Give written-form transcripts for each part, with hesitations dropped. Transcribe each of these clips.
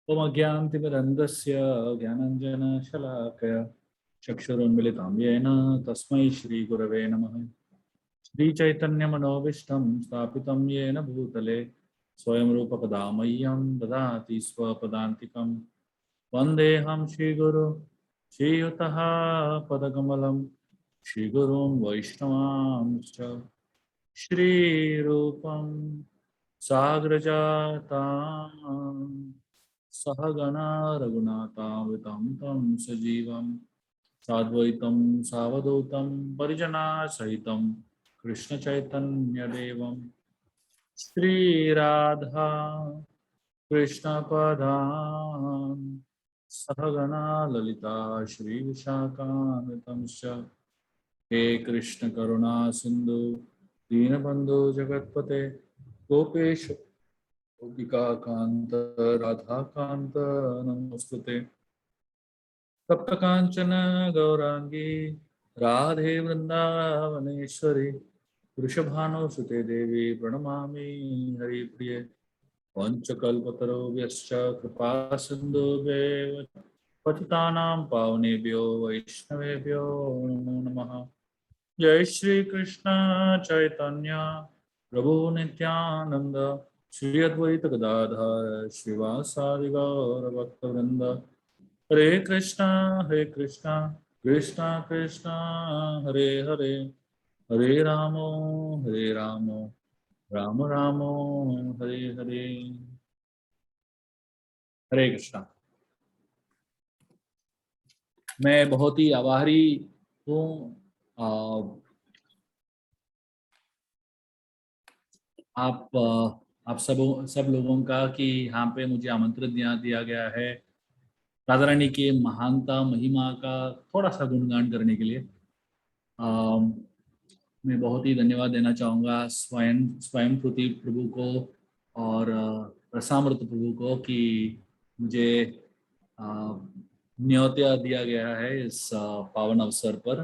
त्वमज्ञानतिमिरन्धस्य ज्ञानाञ्जनशलाकया चक्षुरुन्मिलितं येन तस्मै श्रीगुरवे नमः। श्रीचैतन्यमनोभीष्टं स्थापितं येन भूतले स्वयं रूपकदा मह्यं ददाति स्वपदान्तिकं। वन्देऽहं श्रीगुरु श्रीयुतः पदकमलं श्रीगुरुं वैष्णवांश्च श्रीरूपं साग्रजातां सहगणा रघुनाथामृतं तं सजीवं साद्वैतं सावधूतं परिजनासहितं कृष्णचैतन्यदेवं श्रीराधा कृष्णपदां सहगणा ललिता श्रीविशाखान्वितं च। हे कृष्ण करुणा सिंधु दीनबंधु जगतपते गोपेश गोपिका कांत राधा कांत नमोस्तुते। तप्त कांचन गौरांगी राधे वृंदावनेश्वरी वृषभानुसुते देवी प्रणमामि हरिप्रिये। पंचकल्पतरुभ्यश्च कृपा सिन्धुभ्येव पतितानां पावनेभ्यो वैष्णवेभ्यो नमो नमः। जय श्री कृष्ण चैतन्य प्रभु नित्यानंद श्री अद्वैत गदाधर श्रीवासादि गौर भक्तवृंद। हरे कृष्णा कृष्णा कृष्णा हरे हरे हरे रामो राम रामो हरे हरे। हरे कृष्णा। मैं बहुत ही आभारी हूँ आप सब लोगों का कि यहाँ पे मुझे आमंत्रित दिया गया है राधा रानी के महानता महिमा का थोड़ा सा गुणगान करने के लिए। मैं बहुत ही धन्यवाद देना चाहूँगा स्वयं स्वयं प्रति प्रभु को और रसामृत प्रभु को कि मुझे अ, न्योता दिया गया है इस पावन अवसर पर।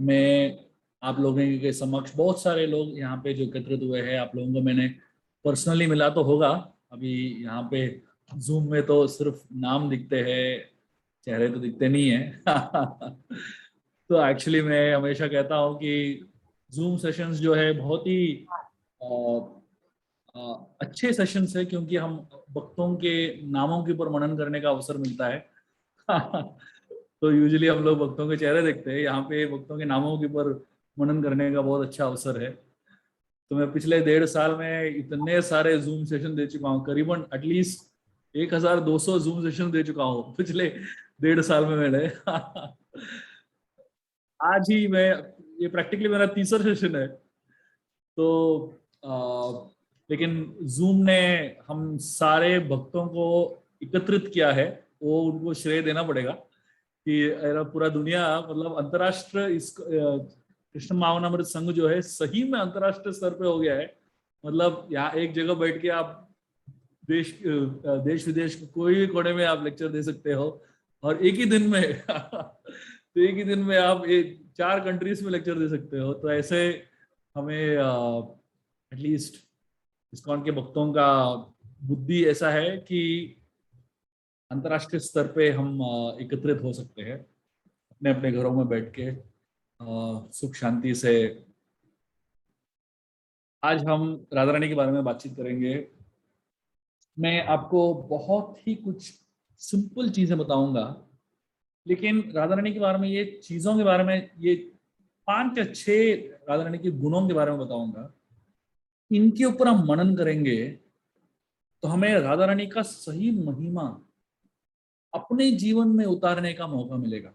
मैं आप लोगों के समक्ष बहुत सारे लोग यहाँ पे जो एकत्रित हुए हैं, आप लोगों को मैंने पर्सनली मिला तो होगा। अभी यहाँ पे जूम में तो सिर्फ नाम दिखते हैं, चेहरे तो दिखते नहीं है। तो एक्चुअली मैं हमेशा कहता हूँ कि जूम सेशंस जो है बहुत ही अ, अच्छे सेशंस है, क्योंकि हम भक्तों के नामों के ऊपर मनन करने का अवसर मिलता है। तो यूजुअली हम लोग भक्तों के चेहरे देखते हैं, यहाँ पे भक्तों के नामों के ऊपर मनन करने का बहुत अच्छा अवसर है। तो मैं पिछले 1.5 साल में इतने सारे जूम सेशन दे चुका हूँ, करीबन एटलीस्ट 1200 जूम सेशन दे चुका हूँ पिछले 1.5 साल में मैंने। आज ही मैं, ये प्रैक्टिकली मेरा तीसरा सेशन है। तो लेकिन जूम ने हम सारे भक्तों को एकत्रित किया है, वो उनको श्रेय देना पड़ेगा कि पूरा दुनिया मतलब अंतर्राष्ट्रीय इस कृष्ण भावनामृत संघ जो है सही में अंतर्राष्ट्रीय स्तर पे हो गया है। मतलब यहाँ एक जगह बैठ के आप देश विदेश के कोई भी कोने में आप लेक्चर दे सकते हो, और एक ही दिन में तो एक ही दिन में आप 4 कंट्रीज में लेक्चर दे सकते हो। तो ऐसे हमें एटलीस्ट इस्कॉन के भक्तों का बुद्धि ऐसा है कि अंतर्राष्ट्रीय स्तर पे हम एकत्रित हो सकते हैं अपने अपने घरों में बैठ के सुख शांति से। आज हम राधा रानी के बारे में बातचीत करेंगे। मैं आपको बहुत ही कुछ सिंपल चीजें बताऊंगा, लेकिन राधा रानी के बारे में, ये चीजों के बारे में, ये 5 अच्छे राधा रानी के गुणों के बारे में बताऊंगा। इनके ऊपर हम मनन करेंगे तो हमें राधा रानी का सही महिमा अपने जीवन में उतारने का मौका मिलेगा।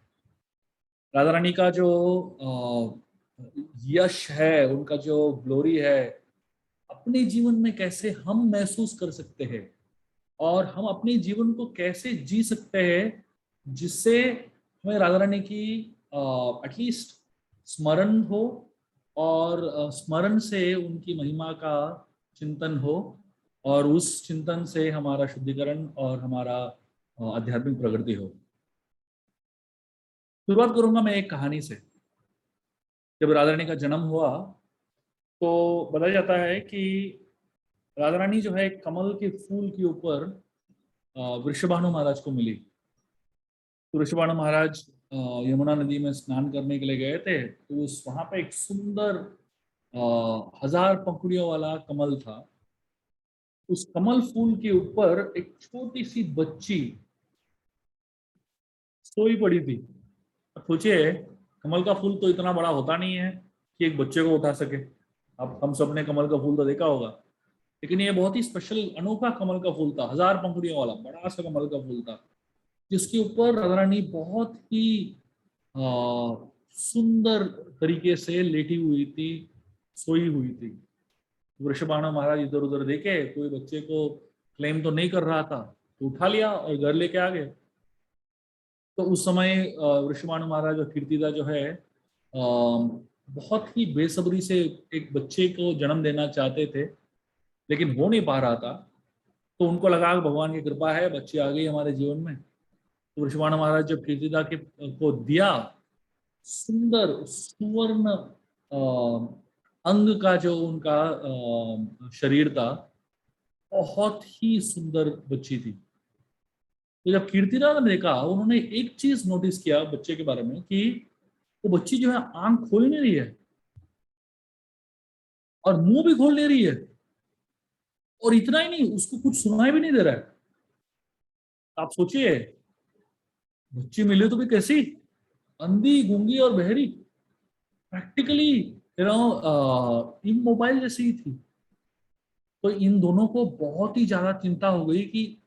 राधा रानी का जो यश है, उनका जो ग्लोरी है, अपने जीवन में कैसे हम महसूस कर सकते हैं और हम अपने जीवन को कैसे जी सकते हैं, जिससे हमें राधा रानी की एटलीस्ट स्मरण हो, और स्मरण से उनकी महिमा का चिंतन हो, और उस चिंतन से हमारा शुद्धिकरण और हमारा आध्यात्मिक प्रगति हो। शुरुआत करूंगा मैं एक कहानी से। जब राधा रानी का जन्म हुआ तो बताया जाता है कि राधा रानी जो है कमल के फूल के ऊपर वृषभानु महाराज को मिली। तो वृषभानु महाराज यमुना नदी में स्नान करने के लिए गए थे, तो उस वहां पे एक सुंदर 1000 पंखुड़ियों वाला कमल था। उस कमल फूल के ऊपर एक छोटी सी बच्ची सोई पड़ी थी। अब सोचिए, कमल का फूल तो इतना बड़ा होता नहीं है कि एक बच्चे को उठा सके। अब हम सब ने कमल का फूल तो देखा होगा, लेकिन ये बहुत ही स्पेशल अनोखा कमल का फूल था, 1000 पंखुड़ियों वाला बड़ा सा कमल का फूल था, जिसके ऊपर राधा रानी बहुत ही सुंदर तरीके से लेटी हुई थी, सोई हुई थी। वृषभानु महाराज इधर उधर देखे, कोई बच्चे को क्लेम तो नहीं कर रहा था, तो उठा लिया और घर लेके आ गए। तो उस समय वृषभानु महाराज और कीर्तिदा जो है बहुत ही बेसब्री से एक बच्चे को जन्म देना चाहते थे, लेकिन हो नहीं पा रहा था। तो उनको लगा कि भगवान की कृपा है, बच्ची आ गई हमारे जीवन में। तो वृषभानु महाराज जब कीर्तिदा के को दिया, सुंदर सुवर्ण अंग का जो उनका शरीर था, बहुत ही सुंदर बच्ची थी। तो जब कीर्तिदा ने देखा, उन्होंने एक चीज नोटिस किया बच्चे के बारे में कि वो बच्ची जो है आंख खोल नहीं रही है और मुंह भी खोल नहीं रही है, और इतना ही नहीं, उसको कुछ सुनाई भी नहीं दे रहा है। आप सोचिए, बच्ची मिली तो भी कैसी, अंधी गूंगी और बहरी, प्रैक्टिकली इमोबाइल जैसी ही थी। तो इन दोनों को बहुत ही ज्यादा चिंता हो गई कि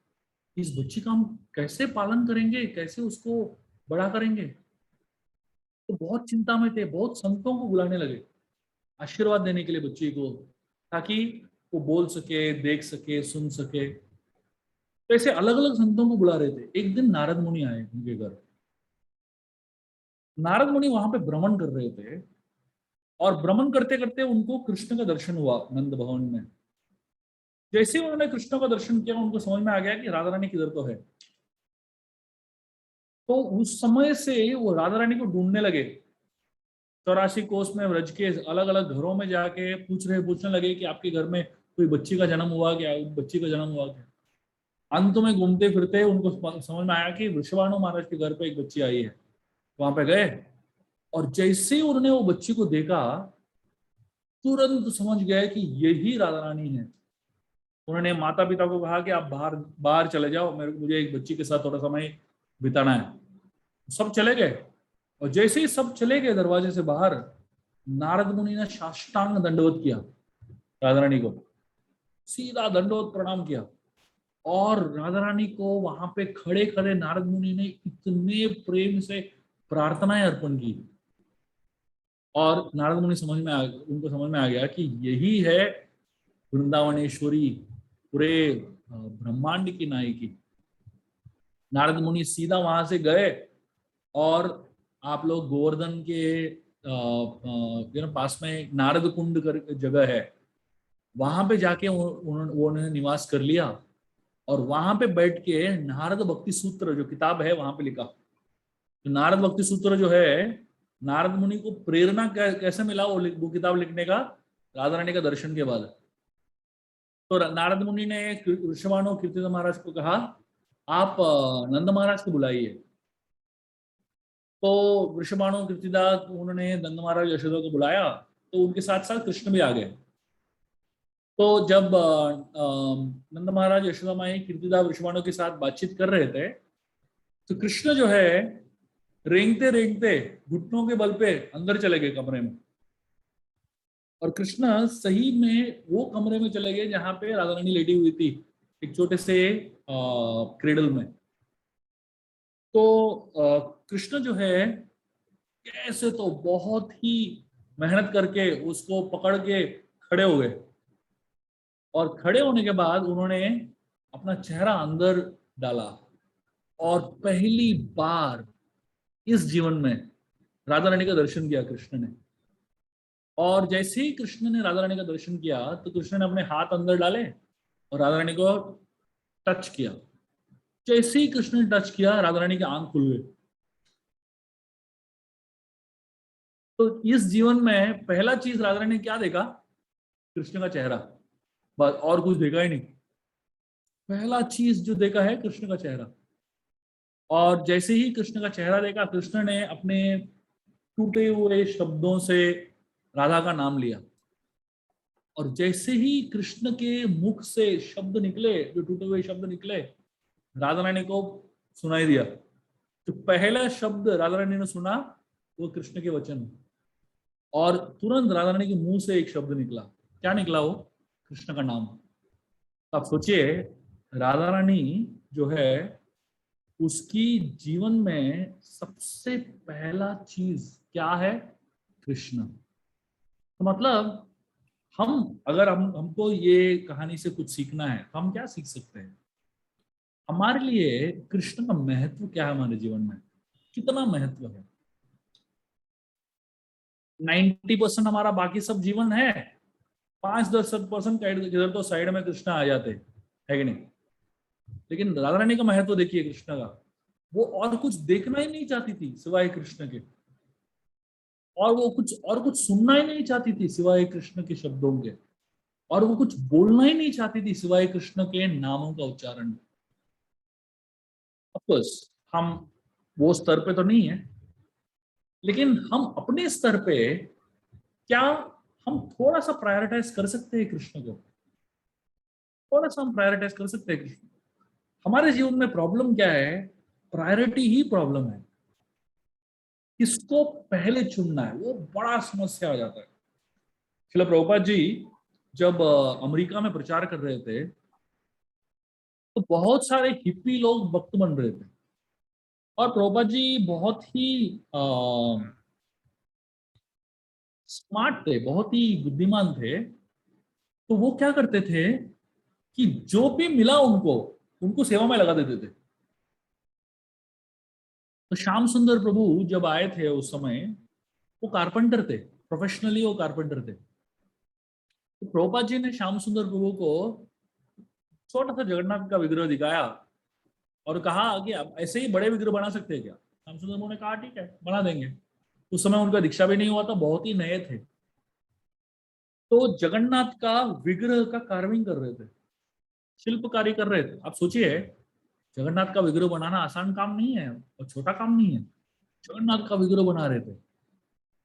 इस बच्ची का हम कैसे पालन करेंगे, कैसे उसको बड़ा करेंगे। तो बहुत चिंता में थे, बहुत संतों को बुलाने लगे आशीर्वाद देने के लिए बच्ची को, ताकि वो बोल सके, देख सके, सुन सके। तो ऐसे अलग अलग संतों को बुला रहे थे। एक दिन नारद मुनि आए उनके घर। नारद मुनि वहां पे भ्रमण कर रहे थे, और भ्रमण करते करते उनको कृष्ण का दर्शन हुआ नंद भवन में। जैसे ही उन्होंने कृष्ण का दर्शन किया, उनको समझ में आ गया कि राधा रानी किधर तो है। तो उस समय से वो राधा रानी को ढूंढने लगे। 84 कोस में व्रज के अलग अलग घरों में जाके पूछने लगे कि आपके घर में कोई बच्ची का जन्म हुआ क्या, बच्ची का जन्म हुआ क्या। अंत में घूमते फिरते उनको समझ में आया कि वृषभानु महाराज के घर पे एक बच्ची आई है। वहां पे गए, और जैसे ही उन्होंने वो बच्ची को देखा, तुरंत समझ गए कि यही राधा रानी है। उन्होंने माता पिता को कहा कि आप बाहर बाहर चले जाओ, मुझे एक बच्ची के साथ थोड़ा समय बिताना है। सब चले गए, और जैसे ही सब चले गए दरवाजे से बाहर, नारद मुनि ने साष्टांग दंडवत किया राधा रानी को, सीधा दंडवत प्रणाम किया। और राधा रानी को वहां पे खड़े खड़े नारद मुनि ने इतने प्रेम से प्रार्थनाएं अर्पण की, और नारद मुनि उनको समझ में आ गया कि यही है वृंदावनेश्वरी, पूरे ब्रह्मांड की नायकी। नारद मुनि सीधा वहां से गए, और आप लोग गोवर्धन के पास में एक नारद कुंड कर जगह है, वहां पे जाके उन्होंने निवास कर लिया। और वहां पे बैठ के नारद भक्ति सूत्र जो किताब है वहां पे लिखा। तो नारद भक्ति सूत्र जो है, नारद मुनि को प्रेरणा कैसे मिला वो किताब लिखने का, राधा रानी का दर्शन के बाद। तो नारद मुनि ने वृषभानु कीर्तिदा महाराज को कहा, आप नंद महाराज को बुलाइए। तो वृषभानु कीर्तिदा, उन्होंने नंद महाराज यशोदा को बुलाया, तो उनके साथ साथ कृष्ण भी आ गए। तो जब नंद महाराज यशोदा माई कीर्तिदा वृषभानु के साथ बातचीत कर रहे थे, तो कृष्ण जो है रेंगते रेंगते घुटनों के बल पे अंदर चले गए कमरे में। और कृष्ण सही में वो कमरे में चले गए जहां पे राधा रानी लेटी हुई थी, एक छोटे से क्रेडल में। तो कृष्ण जो है कैसे तो बहुत ही मेहनत करके उसको पकड़ के खड़े हो गए, और खड़े होने के बाद उन्होंने अपना चेहरा अंदर डाला, और पहली बार इस जीवन में राधा रानी का दर्शन किया कृष्ण ने। और जैसे ही कृष्ण ने राधा रानी का दर्शन किया, तो कृष्ण ने अपने हाथ अंदर डाले और राधा रानी को टच किया। जैसे ही कृष्ण ने टच किया, राधा रानी की आंख खुल गई। तो इस जीवन में पहला चीज राधा रानी ने क्या देखा, कृष्ण का चेहरा। बस और कुछ देखा ही नहीं। पहला चीज जो देखा है कृष्ण का चेहरा। और जैसे ही कृष्ण का चेहरा देखा, कृष्ण ने अपने टूटे हुए शब्दों से राधा का नाम लिया। और जैसे ही कृष्ण के मुख से शब्द निकले, जो टूटे हुए शब्द निकले, राधा रानी को सुनाई दिया। तो पहला शब्द राधा रानी ने सुना वो कृष्ण के वचन, और तुरंत राधा रानी के मुंह से एक शब्द निकला। क्या निकला? वो कृष्ण का नाम। तो आप सोचिए, राधा रानी जो है, उसकी जीवन में सबसे पहला चीज क्या है? कृष्ण। तो मतलब अगर हमको ये कहानी से कुछ सीखना है तो हम क्या सीख सकते हैं? हमारे लिए कृष्ण का महत्व क्या है हमारे जीवन में, कितना महत्व है? 90% हमारा बाकी सब जीवन है, 5-10% किधर तो साइड में कृष्ण आ जाते है कि नहीं? लेकिन राधा रानी का महत्व देखिए कृष्ण का। वो और कुछ देखना ही नहीं चाहती थी सिवाय कृष्ण के, और वो कुछ सुनना ही नहीं चाहती थी सिवाय कृष्ण के शब्दों के, और वो कुछ बोलना ही नहीं चाहती थी सिवाय कृष्ण के नामों का उच्चारण। ऑफकोर्स हम वो स्तर पे तो नहीं है, लेकिन हम अपने स्तर पे क्या हम थोड़ा सा प्रायोरिटाइज कर सकते हैं कृष्ण को? थोड़ा सा हम प्रायोरिटाइज कर सकते हैं कृष्ण। हमारे जीवन में प्रॉब्लम क्या है? प्रायोरिटी ही प्रॉब्लम है। किसको पहले चुनना है वो बड़ा समस्या आ जाता है। श्रील प्रभुपाद जी जब अमेरिका में प्रचार कर रहे थे, तो बहुत सारे हिप्पी लोग भक्त बन रहे थे। और प्रभुपाद जी बहुत ही स्मार्ट थे, बहुत ही बुद्धिमान थे। तो वो क्या करते थे कि जो भी मिला उनको उनको सेवा में लगा देते थे। तो श्याम सुंदर प्रभु जब आए थे उस समय, वो कारपेंटर थे, प्रोफेशनली वो कारपेंटर थे। तो प्रभुपाद जी ने श्याम सुंदर प्रभु को छोटा सा जगन्नाथ का विग्रह दिखाया और कहा कि आप ऐसे ही बड़े विग्रह बना सकते हैं क्या? श्याम सुंदर प्रभु ने कहा ठीक है, बना देंगे। उस समय उनका दीक्षा भी नहीं हुआ था, बहुत ही नए थे। तो जगन्नाथ का विग्रह का कार्विंग कर रहे थे, शिल्पकारी कर रहे थे। आप सोचिए, जगन्नाथ का विग्रह बनाना आसान काम नहीं है और छोटा काम नहीं है। जगन्नाथ का विग्रह बना रहे थे,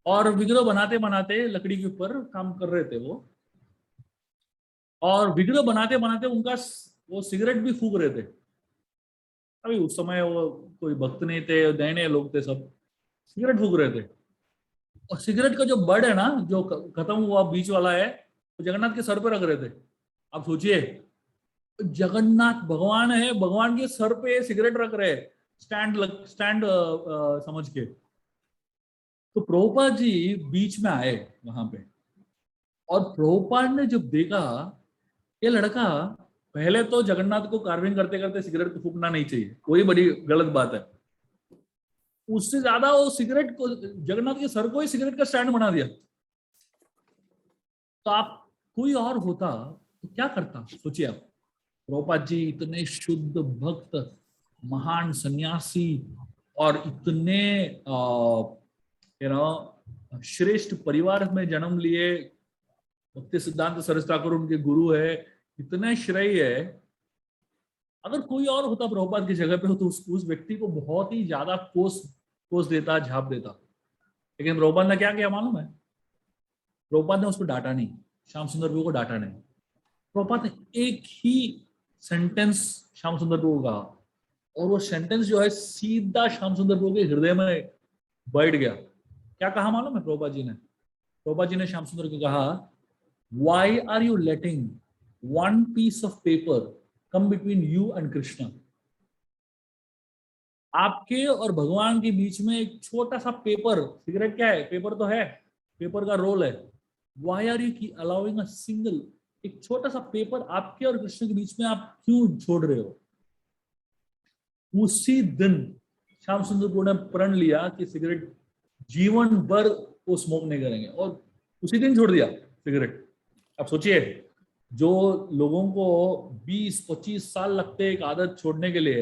और विग्रह बनाते बनाते लकड़ी के ऊपर काम कर रहे थे वो। और विग्रह बनाते बनाते उनका वो सिगरेट भी फूक रहे थे। अभी उस समय वो कोई भक्त नहीं थे, नए नए लोग थे सब, सिगरेट फूक रहे थे। और सिगरेट का जो बड है ना, जो खत्म हुआ बीच वाला है, वो जगन्नाथ के सर पे रख रहे थे। आप सोचिए, जगन्नाथ भगवान है, भगवान के सर पे सिगरेट रख रहे हैं, स्टैंड समझ के। तो प्रभुपाद जी बीच में आए वहां पे, और प्रभुपाद ने जब देखा ये लड़का, पहले तो जगन्नाथ को कार्विंग करते करते सिगरेट को फूकना नहीं चाहिए, वही बड़ी गलत बात है। उससे ज्यादा वो सिगरेट को, जगन्नाथ के सर को ही सिगरेट का स्टैंड बना दिया। तो आप, कोई और होता तो क्या करता? सोचिए आप। प्रभुपाद जी इतने शुद्ध भक्त, महान सन्यासी, और इतने यू नो श्रेष्ठ परिवार में जन्म लिए, भक्ति सिद्धांत सरस्वती ठाकुर उनके गुरु है, इतने श्रेय है। अगर कोई और होता प्रभुपाद की जगह पे हो, तो उस व्यक्ति को बहुत ही ज्यादा कोस कोस देता, झाप देता। लेकिन प्रभुपाद ने क्या किया मालूम है? प्रभुपाद ने उसको डांटा नहीं, श्याम सुंदर प्रभु को डांटा नहीं। प्रभुपाद ने एक ही सेंटेंस श्याम सुंदर प्रभु को कहा, और वो सेंटेंस जो है सीधा श्याम सुंदर प्रभु के हृदय में बैठ गया। क्या कहा मालूम है प्रभुपाद जी ने? प्रभुपाद जी ने श्याम सुंदर को कहा, why are you letting one piece of paper come between you and Krishna? आपके और भगवान के बीच में एक छोटा सा पेपर, सिगरेट क्या है, पेपर तो है, पेपर का रोल है। Why are you allowing a single, एक छोटा सा पेपर आपके और कृष्ण के बीच में आप क्यों छोड़ रहे हो? उसी दिन श्याम सुंदर प्रभु ने प्रण लिया कि सिगरेट जीवन भर वो स्मोक नहीं करेंगे, और उसी दिन छोड़ दिया सिगरेट। अब सोचिए, जो लोगों को 20-25 साल लगते हैं एक आदत छोड़ने के लिए,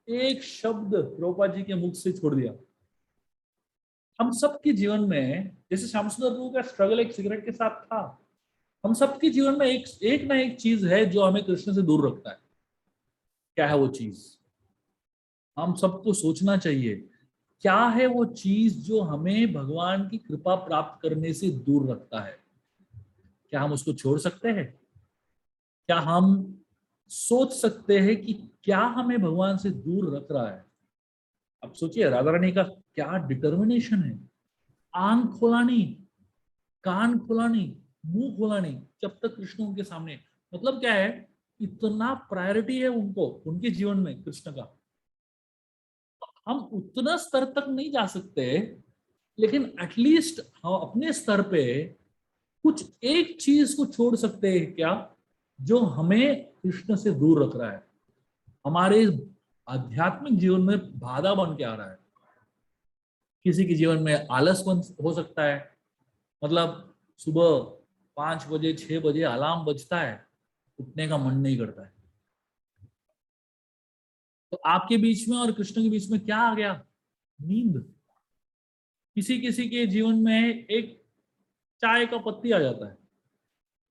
एक शब्द प्रभुपाद जी के मुख से छोड़ दिया। हम सबके जीवन में, जैसे श्याम सुंदर प्रभु का स्ट्रगल एक सिगरेट के साथ था, हम सबके जीवन में एक ना एक चीज है जो हमें कृष्ण से दूर रखता है। क्या है वो चीज? हम सबको सोचना चाहिए, क्या है वो चीज जो हमें भगवान की कृपा प्राप्त करने से दूर रखता है? क्या हम उसको छोड़ सकते हैं? क्या हम सोच सकते हैं कि क्या हमें भगवान से दूर रख रहा है? अब सोचिए, राधा रानी का क्या डिटर्मिनेशन है। आंख खोला नहीं, कान खोला नहीं, मुंह खोला नहीं जब तक कृष्ण उनके सामने। मतलब क्या है, इतना प्रायोरिटी है उनको, उनके जीवन में कृष्ण का। हम उतना स्तर तक नहीं जा सकते, लेकिन एटलीस्ट हम अपने स्तर पे कुछ एक चीज को छोड़ सकते हैं क्या, जो हमें कृष्ण से दूर रख रहा है, हमारे आध्यात्मिक जीवन में बाधा बन के आ रहा है। किसी के जीवन में आलस बन हो सकता है। मतलब सुबह 5 बजे 6 बजे अलार्म बजता है, उठने का मन नहीं करता है। तो आपके बीच में और कृष्ण के बीच में क्या आ गया? नींद। किसी किसी के जीवन में एक चाय का पत्ती आ जाता है,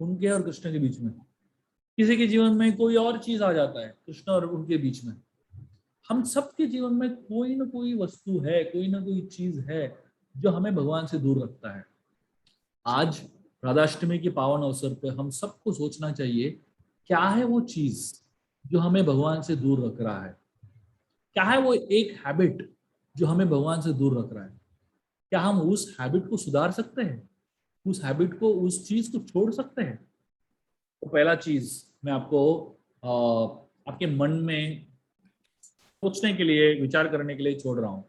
उनके और कृष्ण के बीच में। किसी के जीवन में कोई और चीज आ जाता है, कृष्ण और उनके बीच में। हम सबके जीवन में कोई ना कोई वस्तु है, कोई ना कोई चीज है जो हमें भगवान से दूर रखता है। आज राधाष्टमी के पावन अवसर पर हम सबको सोचना चाहिए, क्या है वो चीज जो हमें भगवान से दूर रख रहा है? क्या है वो एक हैबिट जो हमें भगवान से दूर रख रहा है? क्या हम उस हैबिट को सुधार सकते हैं? उस हैबिट को, उस चीज को छोड़ सकते हैं? तो पहला चीज मैं आपको आपके मन में सोचने के लिए, विचार करने के लिए छोड़ रहा हूं।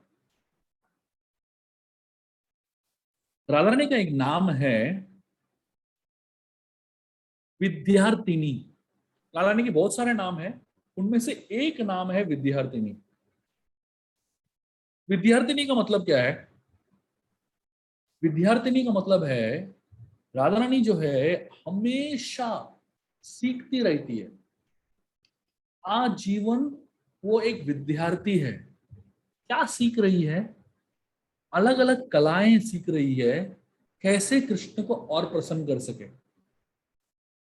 राधा रानी का एक नाम है विद्यार्थिनी। राधा रानी के बहुत सारे नाम हैं, उनमें से एक नाम है विद्यार्थिनी। विद्यार्थिनी का मतलब क्या है? विद्यार्थिनी का मतलब है, राधा रानी जो है हमेशा सीखती रहती है। आजीवन वो एक विद्यार्थी है। क्या सीख रही है? अलग अलग कलाएं सीख रही है, कैसे कृष्ण को और प्रसन्न कर सके।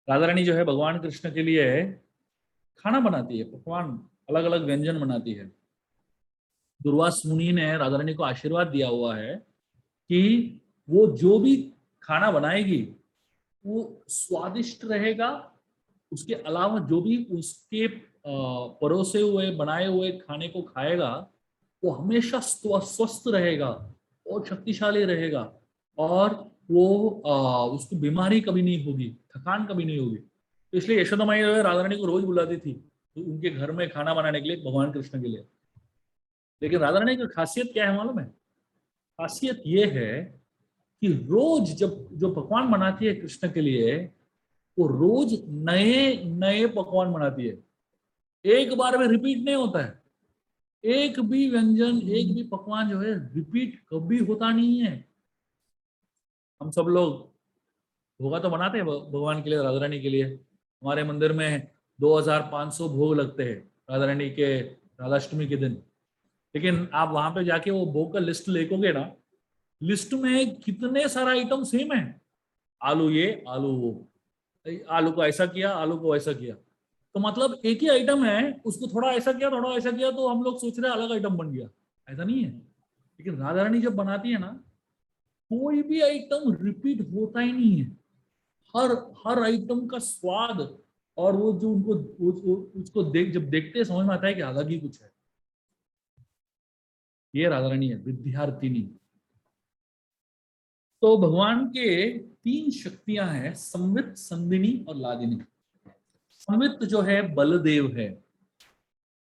राधा रानी जो है भगवान कृष्ण के लिए खाना बनाती है, पकवान, अलग अलग व्यंजन बनाती है। दुर्वास मुनि ने राधा रानी को आशीर्वाद दिया हुआ है कि वो जो भी खाना बनाएगी वो स्वादिष्ट रहेगा। उसके अलावा जो भी उसके परोसे हुए बनाए हुए खाने को खाएगा वो हमेशा स्वस्थ रहेगा और शक्तिशाली रहेगा। और वो उसको बीमारी कभी नहीं होगी, थकान कभी नहीं होगी। तो इसलिए यशोदा माई जो है राधा रानी को रोज बुलाती थी तो उनके घर में खाना बनाने के लिए, भगवान कृष्ण के लिए। लेकिन राधा रानी की खासियत क्या है मालूम है? खासियत ये है कि रोज जब जो पकवान बनाती है कृष्ण के लिए, वो रोज नए नए पकवान बनाती है। एक बार में रिपीट नहीं होता है। एक भी व्यंजन, एक भी पकवान जो है रिपीट कभी होता नहीं है। हम सब लोग भोगा तो बनाते हैं भगवान के लिए, राधा रानी के लिए। हमारे मंदिर में 2500 भोग लगते हैं राधा रानी के राधाष्टमी के दिन। लेकिन आप वहां पे जाके वो भोग का लिस्ट लेकोगे ना, लिस्ट में कितने सारा आइटम सेम है। आलू ये, आलू वो, आलू को ऐसा किया, आलू को ऐसा किया। तो मतलब एक ही आइटम है, उसको थोड़ा ऐसा किया, थोड़ा ऐसा किया, तो हम लोग सोच रहे हैं अलग आइटम बन गया। ऐसा नहीं है। लेकिन राधा रानी जब बनाती है ना, कोई भी आइटम रिपीट होता ही नहीं है। हर हर आइटम का स्वाद, और वो जो उनको उसको जब देखते हैं समझ में आता है कि अलग ही कुछ है। ये राधा रानी है, विद्यार्थिनी। तो भगवान के 3 शक्तियां हैं, संवित, संदिनी और लादिनी। संवित जो है बलदेव है,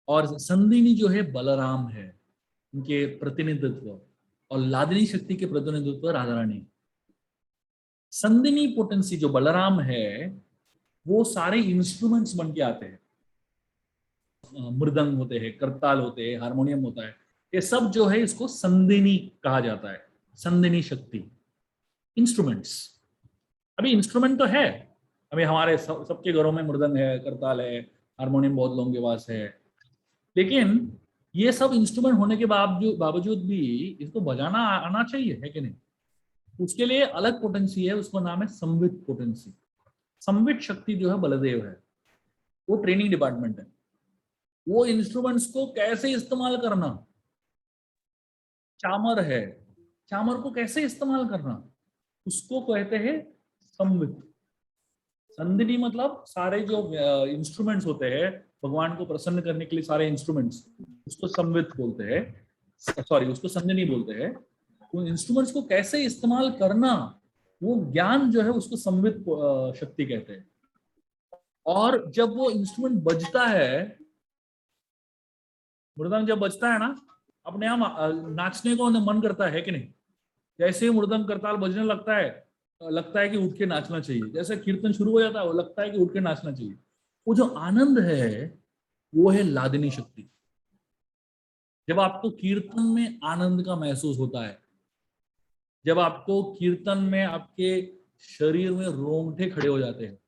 और संदिनी जो है बलराम है, उनके प्रतिनिधित्व। और लादिनी शक्ति के प्रतिनिधित्व राधा रानी। संदिनी पोटेंसी जो बलराम है, वो सारे इंस्ट्रूमेंट्स बन के आते हैं। मृदंग होते हैं, करताल होते हैं, हारमोनियम होता है। ये सब जो है इसको संदिनी कहा जाता है। संदिनी शक्ति, इंस्ट्रूमेंट्स। अभी इंस्ट्रूमेंट तो है, अभी हमारे सबके घरों में मृदंग है, करताल है, हारमोनियम बहुत लोगों के पास है। लेकिन ये सब इंस्ट्रूमेंट होने के बावजूद भी इसको बजाना आना चाहिए, है कि नहीं? उसके लिए अलग पोटेंसी है, उसका नाम है संवित पोटेंसी। संवित शक्ति जो है बलदेव है, वो ट्रेनिंग डिपार्टमेंट है। वो इंस्ट्रूमेंट्स को कैसे इस्तेमाल करना, चामर है, चामर को कैसे इस्तेमाल करना, उसको कहते हैं संवित। संधिनी मतलब सारे जो इंस्ट्रूमेंट्स होते हैं भगवान को प्रसन्न करने के लिए, सारे इंस्ट्रूमेंट्स, उसको संवित बोलते हैं, सॉरी उसको संधिनी बोलते हैं। उन इंस्ट्रूमेंट्स को कैसे इस्तेमाल करना, वो ज्ञान जो है उसको संवित शक्ति कहते हैं। और जब वो इंस्ट्रूमेंट बजता है, मृदंग जब बजता है ना, अपने आप नाचने को मन करता है कि नहीं? जैसे ही मृदंग करताल बजने लगता है कि उठ के नाचना चाहिए। जैसे कीर्तन शुरू हो जाता है, वो लगता है कि उठ के नाचना चाहिए। वो जो आनंद है वो है लादिनी शक्ति। जब आपको कीर्तन में आनंद का महसूस होता है, जब आपको कीर्तन में आपके शरीर में रोंगटे खड़े हो जाते हैं,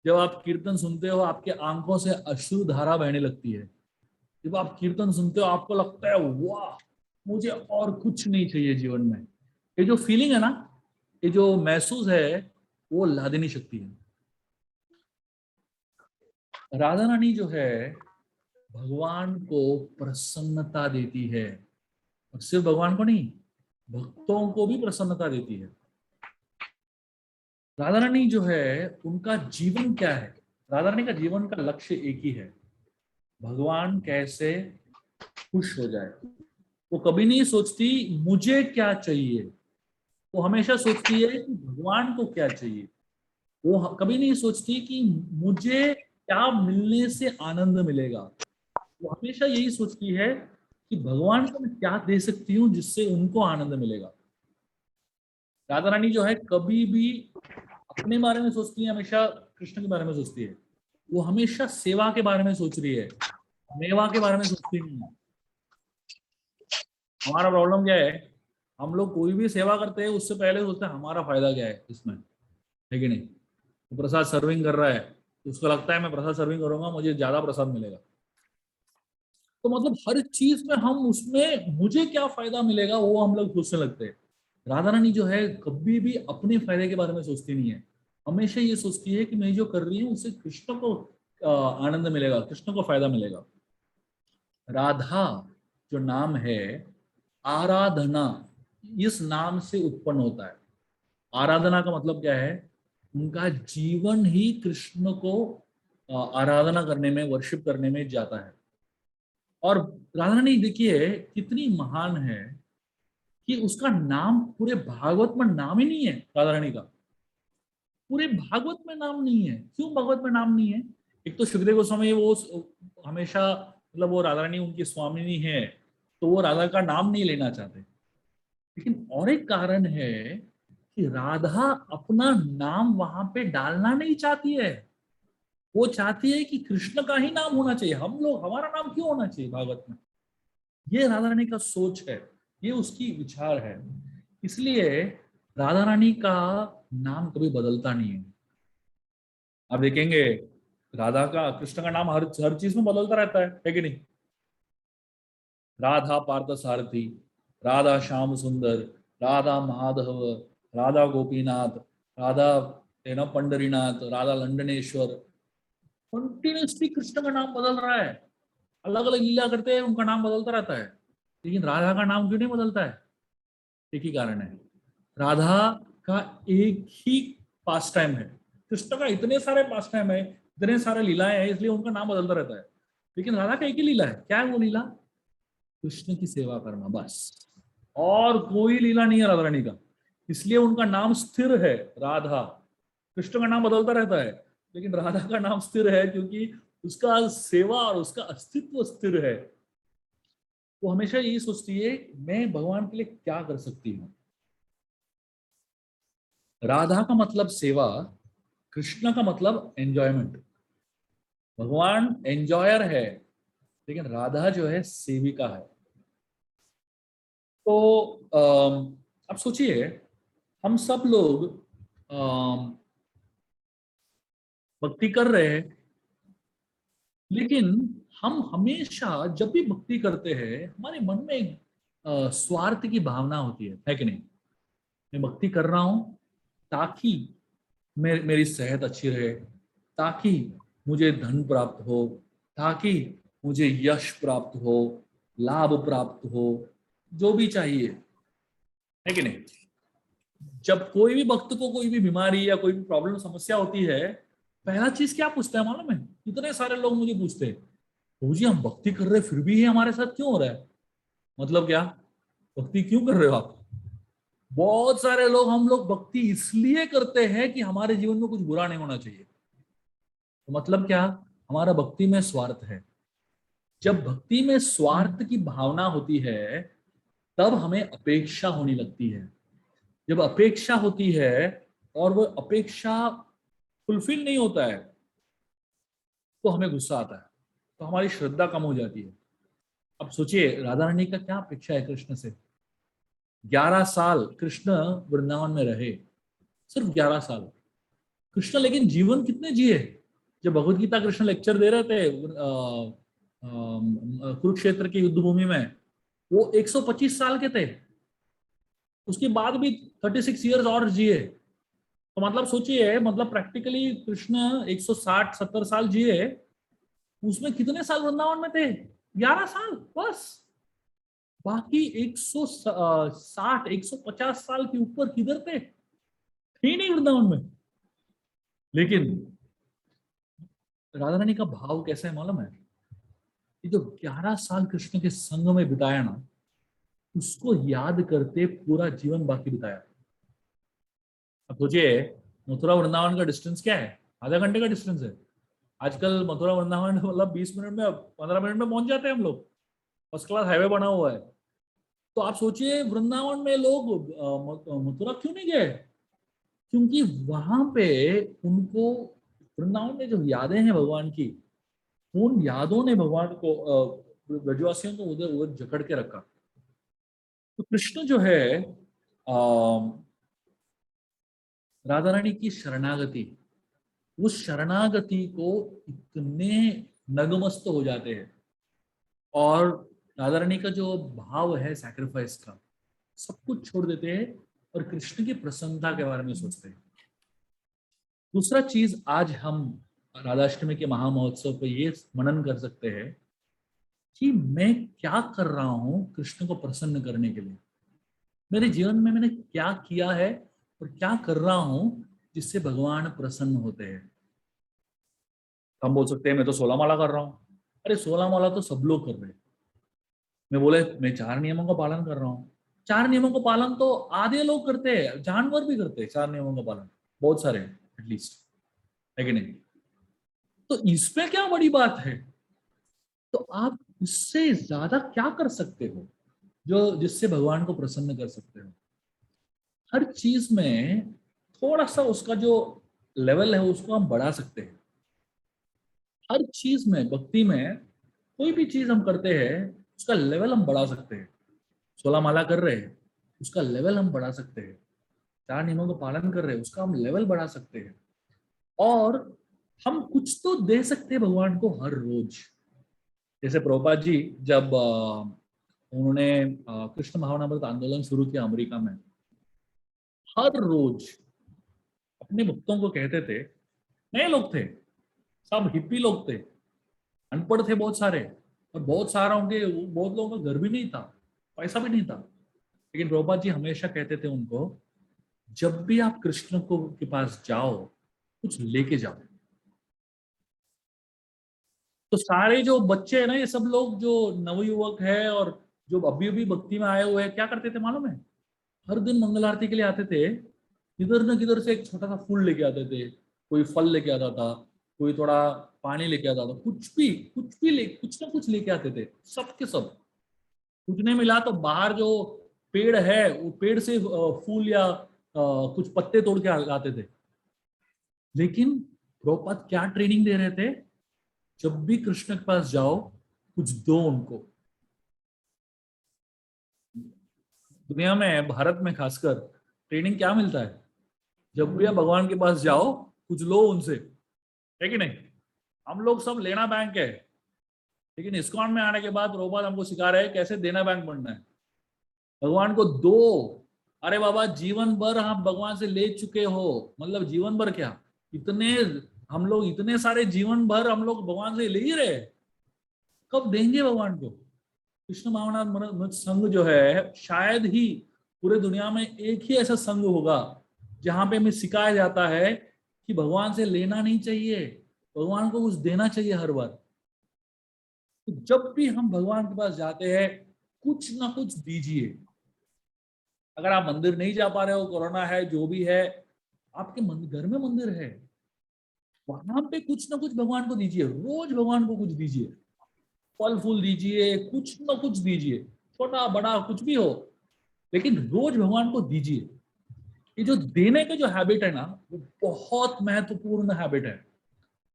जब आप कीर्तन सुनते हो आपके आंखों से अश्रु धारा बहने लगती है, जब आप कीर्तन सुनते हो आपको लगता है वाह, मुझे और कुछ नहीं चाहिए जीवन में, ये जो फीलिंग है ना, ये जो महसूस है, वो लादिनी शक्ति है। राधा रानी जो है भगवान को प्रसन्नता देती है, और सिर्फ भगवान को नहीं, भक्तों को भी प्रसन्नता देती है। राधा रानी जो है उनका जीवन क्या है? राधा रानी का जीवन का लक्ष्य एक ही है, भगवान कैसे खुश हो जाए। वो कभी नहीं सोचती मुझे क्या चाहिए, वो हमेशा सोचती है कि भगवान को क्या चाहिए। वो कभी नहीं सोचती कि मुझे क्या मिलने से आनंद मिलेगा। वो हमेशा यही सोचती है कि भगवान को मैं क्या दे सकती हूँ जिससे उनको आनंद मिलेगा। राधा रानी जो है कभी भी अपने बारे में सोचती है, हमेशा कृष्ण के बारे में सोचती है। वो हमेशा सेवा के बारे में सोच रही है, मेवा के बारे में सोचती नहीं है। हमारा प्रॉब्लम क्या है, हम लोग कोई भी सेवा करते हैं उससे पहले सोचते हैं हमारा फायदा क्या है इसमें, है कि नहीं? तो प्रसाद सर्विंग कर रहा है तो उसको लगता है मैं प्रसाद सर्विंग करूंगा मुझे ज्यादा प्रसाद मिलेगा। तो मतलब हर चीज में हम उसमें मुझे क्या फायदा मिलेगा वो हम लोग सोचने लगते हैं। राधा रानी जो है कभी भी अपने फायदे के बारे में सोचती नहीं है, हमेशा ये सोचती है कि मैं जो कर रही हूँ उससे कृष्ण को आनंद मिलेगा, कृष्ण को फायदा मिलेगा। राधा जो नाम है, आराधना इस नाम से उत्पन्न होता है। आराधना का मतलब क्या है? उनका जीवन ही कृष्ण को आराधना करने में, वर्शिप करने में जाता है। और राधा रानी देखिए कितनी महान है कि उसका नाम पूरे भागवत में नाम ही नहीं है। राधा रानी का पूरे भागवत में नाम नहीं है। क्यों भागवत में नाम नहीं है? एक तो सुखदेव गोस्वामी वो हमेशा मतलब वो राधा रानी उनकी स्वामिनी है तो वो राधा का नाम नहीं लेना चाहते। लेकिन और एक कारण है कि राधा अपना नाम वहां पे डालना नहीं चाहती है। वो चाहती है कि कृष्ण का ही नाम होना चाहिए, हम लोग हमारा नाम क्यों होना चाहिए भागवत में। ये राधा रानी का सोच है, ये उसकी विचार है। इसलिए राधा रानी का नाम कभी बदलता नहीं है। आप देखेंगे राधा का, कृष्ण का नाम हर हर चीज में बदलता रहता है कि नहीं? राधा पार्थ सारथी, राधा श्याम सुंदर, राधा माधव, राधा गोपीनाथ, राधा पंडरीनाथ, राधा लंडनेश्वर। कंटिन्यूसली कृष्ण का नाम बदल रहा है, अलग अलग लीला करते हैं उनका नाम बदलता रहता है। लेकिन राधा का नाम क्यों नहीं बदलता है? एक ही कारण है, राधा का एक ही पास टाइम है। कृष्ण का इतने सारे पास टाइम है, इतने सारे लीलाएं हैं, इसलिए उनका नाम बदलता रहता है। लेकिन राधा का एक ही लीला है। क्या है वो लीला? कृष्ण की सेवा करना, बस। और कोई लीला नहीं है राधा रानी का, इसलिए उनका नाम स्थिर है राधा। कृष्ण का नाम बदलता रहता है लेकिन राधा का नाम स्थिर है, क्योंकि उसका सेवा और उसका अस्तित्व स्थिर है। वो हमेशा यही सोचती है मैं भगवान के लिए क्या कर सकती हूँ। राधा का मतलब सेवा, कृष्ण का मतलब एंजॉयमेंट। भगवान एंजॉयर है लेकिन राधा जो है सेविका है। तो अब सोचिए, हम सब लोग भक्ति कर रहे हैं, लेकिन हम हमेशा जब भी भक्ति करते हैं हमारे मन में एक स्वार्थ की भावना होती है कि नहीं? मैं भक्ति कर रहा हूं ताकि मेरी सेहत अच्छी रहे, ताकि मुझे धन प्राप्त हो, ताकि मुझे यश प्राप्त हो, लाभ प्राप्त हो, जो भी चाहिए, है कि नहीं। जब कोई भी भक्त को कोई भी बीमारी या कोई भी प्रॉब्लम समस्या होती है, पहला चीज क्या पूछता है मालूम है? इतने सारे लोग मुझे पूछते हैं, प्रभु जी हम भक्ति कर रहे फिर भी ये हमारे साथ क्यों हो रहा है? मतलब क्या? भक्ति क्यों कर रहे हो आप? बहुत सारे लोग, हम लोग भक्ति इसलिए करते हैं कि हमारे जीवन में कुछ बुरा नहीं होना चाहिए। तो मतलब क्या? हमारा भक्ति में स्वार्थ है। जब भक्ति में स्वार्थ की भावना होती है, तब हमें अपेक्षा होने लगती है। जब अपेक्षा होती है और वो अपेक्षा फुलफिल नहीं होता है, तो हमें गुस्सा आता है, तो हमारी श्रद्धा कम हो जाती है। अब सोचिए, राधा रानी का क्या अपेक्षा है कृष्ण से? 11 साल कृष्ण वृंदावन में रहे, सिर्फ 11 साल। कृष्ण लेकिन जीवन कितने जिए? जब भगवत गीता कृष्ण लेक्चर दे रहे थे कुरुक्षेत्र की युद्ध भूमि में, वो 125 साल के थे। उसके बाद भी 36 ईयर्स और जिए। तो मतलब सोचिए, मतलब प्रैक्टिकली कृष्ण 160-70 साल जिए, उसमें कितने साल वृंदावन में थे? 11 साल बस। बाकी 160 150 साल के ऊपर किधर थे? ही नहीं वृंदावन में। लेकिन राधा रानी का भाव कैसा है मालूम है? ये जो 11 साल कृष्ण के संग में बिताया ना, उसको याद करते पूरा जीवन बाकी बिताया। अब सोचिए, मथुरा वृंदावन का डिस्टेंस क्या है? आधा घंटे का डिस्टेंस है। आजकल मथुरा वृंदावन मतलब 20 मिनट में, 15 मिनट में पहुंच जाते हैं हम लोग। फर्स्ट क्लास हाईवे बना हुआ है। तो आप सोचिए, वृंदावन में लोग मथुरा क्यों नहीं गए? क्योंकि वहां पे उनको वृंदावन में जो यादें हैं भगवान की, उन यादों ने भगवान को, ब्रजवासियों को उधर उधर जकड़ के रखा। तो कृष्ण जो है, राधा रानी की शरणागति, उस शरणागति को इतने नगमस्त हो जाते हैं। और राधा रानी का जो भाव है सैक्रिफाइस का, सब कुछ छोड़ देते हैं और कृष्ण की प्रसन्नता के बारे में सोचते हैं। दूसरा चीज, आज हम राधाष्टमी के महामहोत्सव पे ये मनन कर सकते हैं कि मैं क्या कर रहा हूं कृष्ण को प्रसन्न करने के लिए। मेरे जीवन में मैंने क्या किया है और क्या कर रहा हूं जिससे भगवान प्रसन्न होते हैं। हम बोल सकते हैं मैं तो 16 माला कर रहा हूँ। अरे 16 माला तो सब लोग कर रहे हैं। मैं बोले मैं 4 नियमों का पालन कर रहा हूँ। 4 नियमों का पालन तो आधे लोग करते हैं, जानवर भी करते हैं 4 नियमों का पालन, बहुत सारे एटलीस्ट, है कि नहीं। तो इसमें क्या बड़ी बात है? तो आप इससे ज्यादा क्या कर सकते हो जो जिससे भगवान को प्रसन्न कर सकते हो? हर चीज में थोड़ा सा उसका जो लेवल है उसको हम बढ़ा सकते हैं। हर चीज में, भक्ति में कोई भी चीज हम करते हैं उसका लेवल हम बढ़ा सकते हैं। 16 माला कर रहे हैं, उसका लेवल हम बढ़ा सकते हैं। 4 नियमों का पालन कर रहे हैं, उसका हम लेवल बढ़ा सकते हैं। और हम कुछ तो दे सकते हैं भगवान को हर रोज। जैसे प्रभुपाद जी जब उन्होंने कृष्ण भावनामृत आंदोलन शुरू किया अमेरिका में, हर रोज अपने भक्तों को कहते थे, नए लोग थे, सब हिप्पी लोग थे, अनपढ़ थे बहुत सारे, और बहुत सारा उनके, बहुत लोगों का घर भी नहीं था, पैसा भी नहीं था। लेकिन प्रभुपाद जी हमेशा कहते थे उनको, जब भी आप कृष्ण को के पास जाओ, कुछ लेके जाओ। तो सारे जो बच्चे हैं ना, ये सब लोग जो नवयुवक है और जो अभी अभी भक्ति में आए हुए हैं, क्या करते थे मालूम है? हर दिन मंगल आरती के लिए आते थे, किधर न किधर से एक छोटा सा फूल लेके आते थे, कोई फल लेके आता था, कोई थोड़ा पानी लेके आता था, कुछ ना कुछ लेके आते थे, सब के सब। कुछ नहीं मिला तो बाहर जो पेड़ है, वो पेड़ से फूल या कुछ पत्ते तोड़ के लाते थे। लेकिन प्रभुपाद क्या ट्रेनिंग दे रहे थे? जब भी कृष्ण के पास जाओ, कुछ दो उनको। दुनिया में, भारत में खासकर, ट्रेनिंग क्या मिलता है? जब भी आप भगवान के पास जाओ, कुछ लो उनसे, है कि नहीं। हम लोग सब लेना बैंक है, लेकिन इस्कॉन में आने के बाद प्रभुपाद हमको सिखा रहे हैं कैसे देना बैंक बनना है। भगवान को दो, अरे बाबा, जीवन भर हम भगवान से ले चुके हो, मतलब जीवन भर क्या, इतने हम लोग इतने सारे जीवन भर हम लोग भगवान से ले ही रहे, कब देंगे भगवान को? कृष्ण भावनाथ मृत संघ जो है, शायद ही पूरे दुनिया में एक ही ऐसा संघ होगा जहां पे हमें सिखाया जाता है कि भगवान से लेना नहीं चाहिए, भगवान को कुछ देना चाहिए हर बार। तो जब भी हम भगवान के पास जाते हैं, कुछ ना कुछ दीजिए। अगर आप मंदिर नहीं जा पा रहे हो, कोरोना है, जो भी है, आपके घर में मंदिर है, वहां पे कुछ ना कुछ भगवान को दीजिए, रोज भगवान को कुछ दीजिए, फल फूल दीजिए, कुछ ना कुछ दीजिए, छोटा बड़ा कुछ भी हो, लेकिन रोज भगवान को दीजिए। ये जो देने का जो हैबिट है ना, वो बहुत महत्वपूर्ण हैबिट है।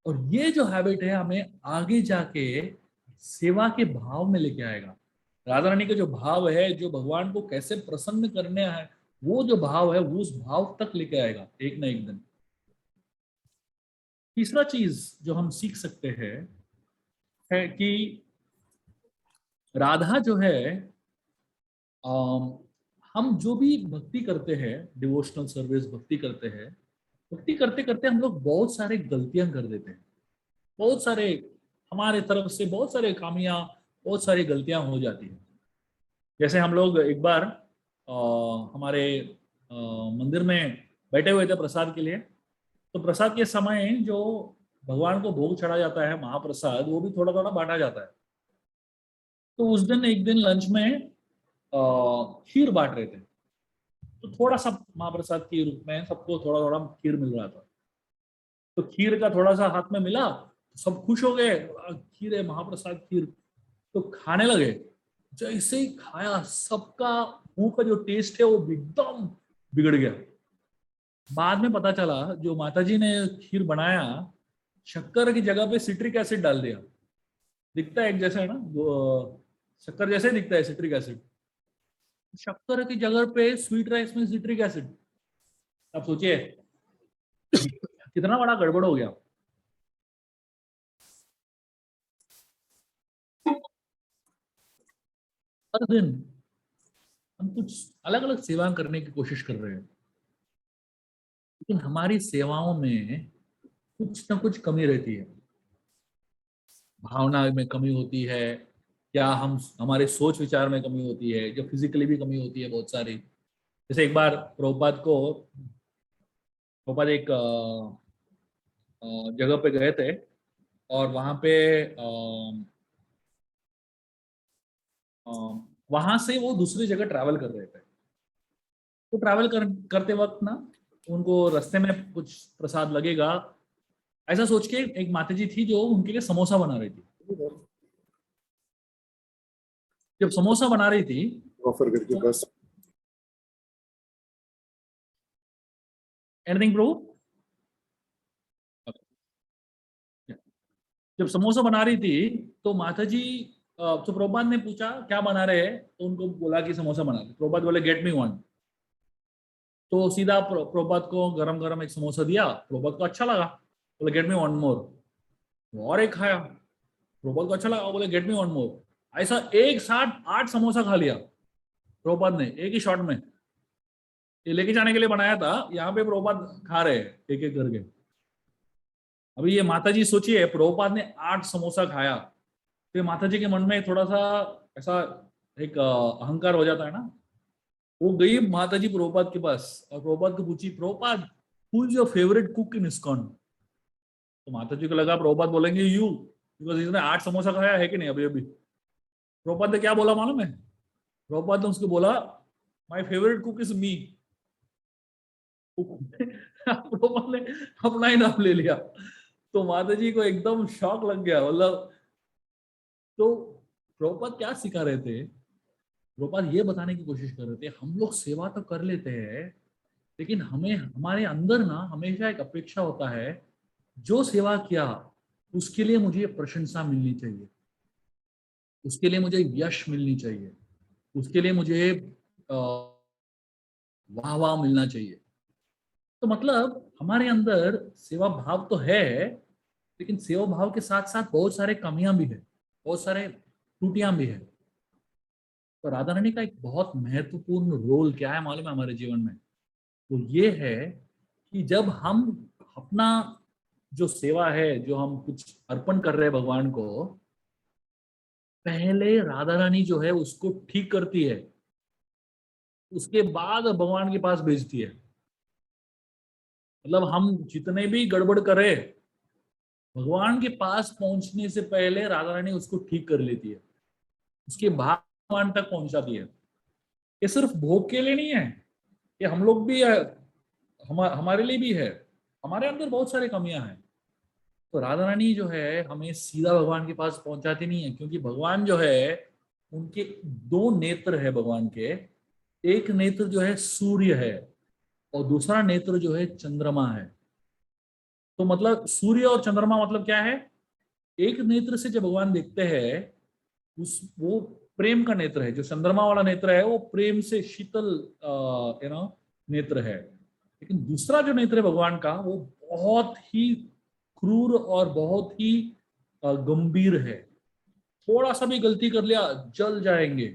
और ये जो हैबिट है हमें आगे जाके सेवा के भाव में लेके आएगा। राधा रानी का जो भाव है, जो भगवान को कैसे प्रसन्न करने है, वो जो भाव है वो उस भाव तक लेके आएगा एक ना एक दिन। तीसरा चीज जो हम सीख सकते हैं है कि राधा जो है, अम, हम जो भी भक्ति करते हैं, डिवोशनल सर्विस भक्ति करते हैं, भक्ति करते करते हम लोग बहुत सारे गलतियां कर देते हैं, बहुत सारे हमारे तरफ से बहुत सारे खामियां, बहुत सारी गलतियां हो जाती है। जैसे हम लोग एक बार हमारे मंदिर में बैठे हुए थे प्रसाद के लिए, तो प्रसाद के समय जो भगवान को भोग चढ़ा जाता है महाप्रसाद, वो भी थोड़ा थोड़ा बांटा जाता है। तो उस दिन एक दिन लंच में खीर बांट रहे थे, तो थोड़ा सा महाप्रसाद के रूप में सबको थोड़ा थोड़ा खीर मिल रहा था। तो खीर का थोड़ा सा हाथ में मिला, तो सब खुश हो गए, खीर है, महाप्रसाद खीर। तो खाने लगे। जैसे ही खाया, सबका मुंह का जो टेस्ट है वो एकदम बिगड़ गया। बाद में पता चला जो माताजी ने खीर बनाया, शक्कर की जगह पे सिट्रिक एसिड डाल दिया। दिखता है एक जैसा है ना, शक्कर जैसे ही दिखता है सिट्रिक एसिड, शक्कर की जगह पे स्वीट राइस में सिट्रिक एसिड। अब सोचिए कितना बड़ा गड़बड़ हो गया। हर दिन हम कुछ अलग अलग सेवा करने की कोशिश कर रहे हैं, लेकिन हमारी सेवाओं में कुछ ना कुछ कमी रहती है। भावना में कमी होती है, या हम हमारे सोच विचार में कमी होती है, जो फिजिकली भी कमी होती है बहुत सारी। जैसे एक बार प्रभुपाद एक जगह पे गए थे, और वहां पे वहां से वो दूसरी जगह ट्रैवल कर रहे थे। तो करते वक्त ना, उनको रास्ते में कुछ प्रसाद लगेगा, ऐसा सोच के एक माताजी थी जो उनके लिए समोसा बना रही थी। जब समोसा बना रही थी, ऑफर करके बस एनीथिंग ब्रो, जब समोसा बना रही थी, तो माताजी तो प्रभुपाद ने पूछा क्या बना रहे हैं, तो उनको बोला कि समोसा बना रहे। प्रभुपाद बोले गेट मी वन। तो सीधा प्रभुपाद को गरम गरम एक समोसा दिया, प्रभुपाद को अच्छा लगा, बोले गेट मी वन मोर। और एक खाया, प्रभुपाद को अच्छा लगा, बोले गेट मी वन मोर। ऐसा एक साथ 8 समोसा खा लिया प्रभुपाद ने एक ही शॉट में। ये लेके जाने के लिए बनाया था, यहाँ पे प्रभुपाद खा रहे हैं एक एक करके। अभी ये माताजी सोचिए, प्रभुपाद ने 8 समोसा खाया, तो माताजी के मन में थोड़ा सा ऐसा एक अहंकार हो जाता है ना। वो गई माताजी प्रभुपाद के पास और प्रभुपाद को पूछी, Prabhupada who is your favourite cook in ISKCON? तो माताजी को लगा प्रभुपाद बोलेंगे यू, बिकॉज इसने 8 समोसा खाया है कि नहीं अभी अभी। प्रभुपाद ने क्या बोला मालूम है? प्रभुपाद ने उसको बोला, my favourite cook is me. Prabhupada ने अपना ही नाम ले लिया। तो माताजी को एकदम शॉक लग गया, मतलब। तो प्रभुपाद क्या सिखा रहे थे? प्रभुपाद ये बताने की कोशिश कर रहे थे, हम लोग सेवा तो कर लेते हैं, लेकिन हमें हमारे अंदर ना हमेशा एक अपेक्षा होता है, जो सेवा किया उसके लिए मुझे प्रशंसा मिलनी चाहिए, उसके लिए मुझे यश मिलनी चाहिए, उसके लिए मुझे वाह वाह मिलना चाहिए। तो मतलब हमारे अंदर सेवा भाव तो है, लेकिन सेवा भाव के साथ साथ बहुत सारे कमियां भी है, बहुत सारे त्रुटियां भी है। तो राधा रानी का एक बहुत महत्वपूर्ण रोल क्या है मालूम है हमारे जीवन में? तो ये है कि जब हम अपना जो सेवा है, जो हम कुछ अर्पण कर रहे हैं भगवान को, पहले राधा रानी जो है उसको ठीक करती है, उसके बाद भगवान के पास भेजती है। मतलब हम जितने भी गड़बड़ करें, भगवान के पास पहुंचने से पहले राधा रानी उसको ठीक कर लेती है, उसके बाद भगवान तक पहुंचाती है। ये सिर्फ भोग के लिए नहीं है, ये हम लोग भी हमारे लिए भी है। हमारे अंदर बहुत सारी कमियां हैं। तो राधा रानी जो है हमें सीधा भगवान के पास पहुंचाती नहीं है, क्योंकि भगवान जो है, उनके दो नेत्र है भगवान के। एक नेत्र जो है सूर्य है, और दूसरा नेत्र जो है चंद्रमा है। तो मतलब सूर्य और चंद्रमा मतलब क्या है? एक नेत्र से जब भगवान देखते हैं, उस वो प्रेम का नेत्र है। जो चंद्रमा वाला नेत्र है वो प्रेम से शीतल नेत्र है। लेकिन दूसरा जो नेत्र है भगवान का, वो बहुत ही क्रूर और बहुत ही गंभीर है। थोड़ा सा भी गलती कर लिया, जल जाएंगे।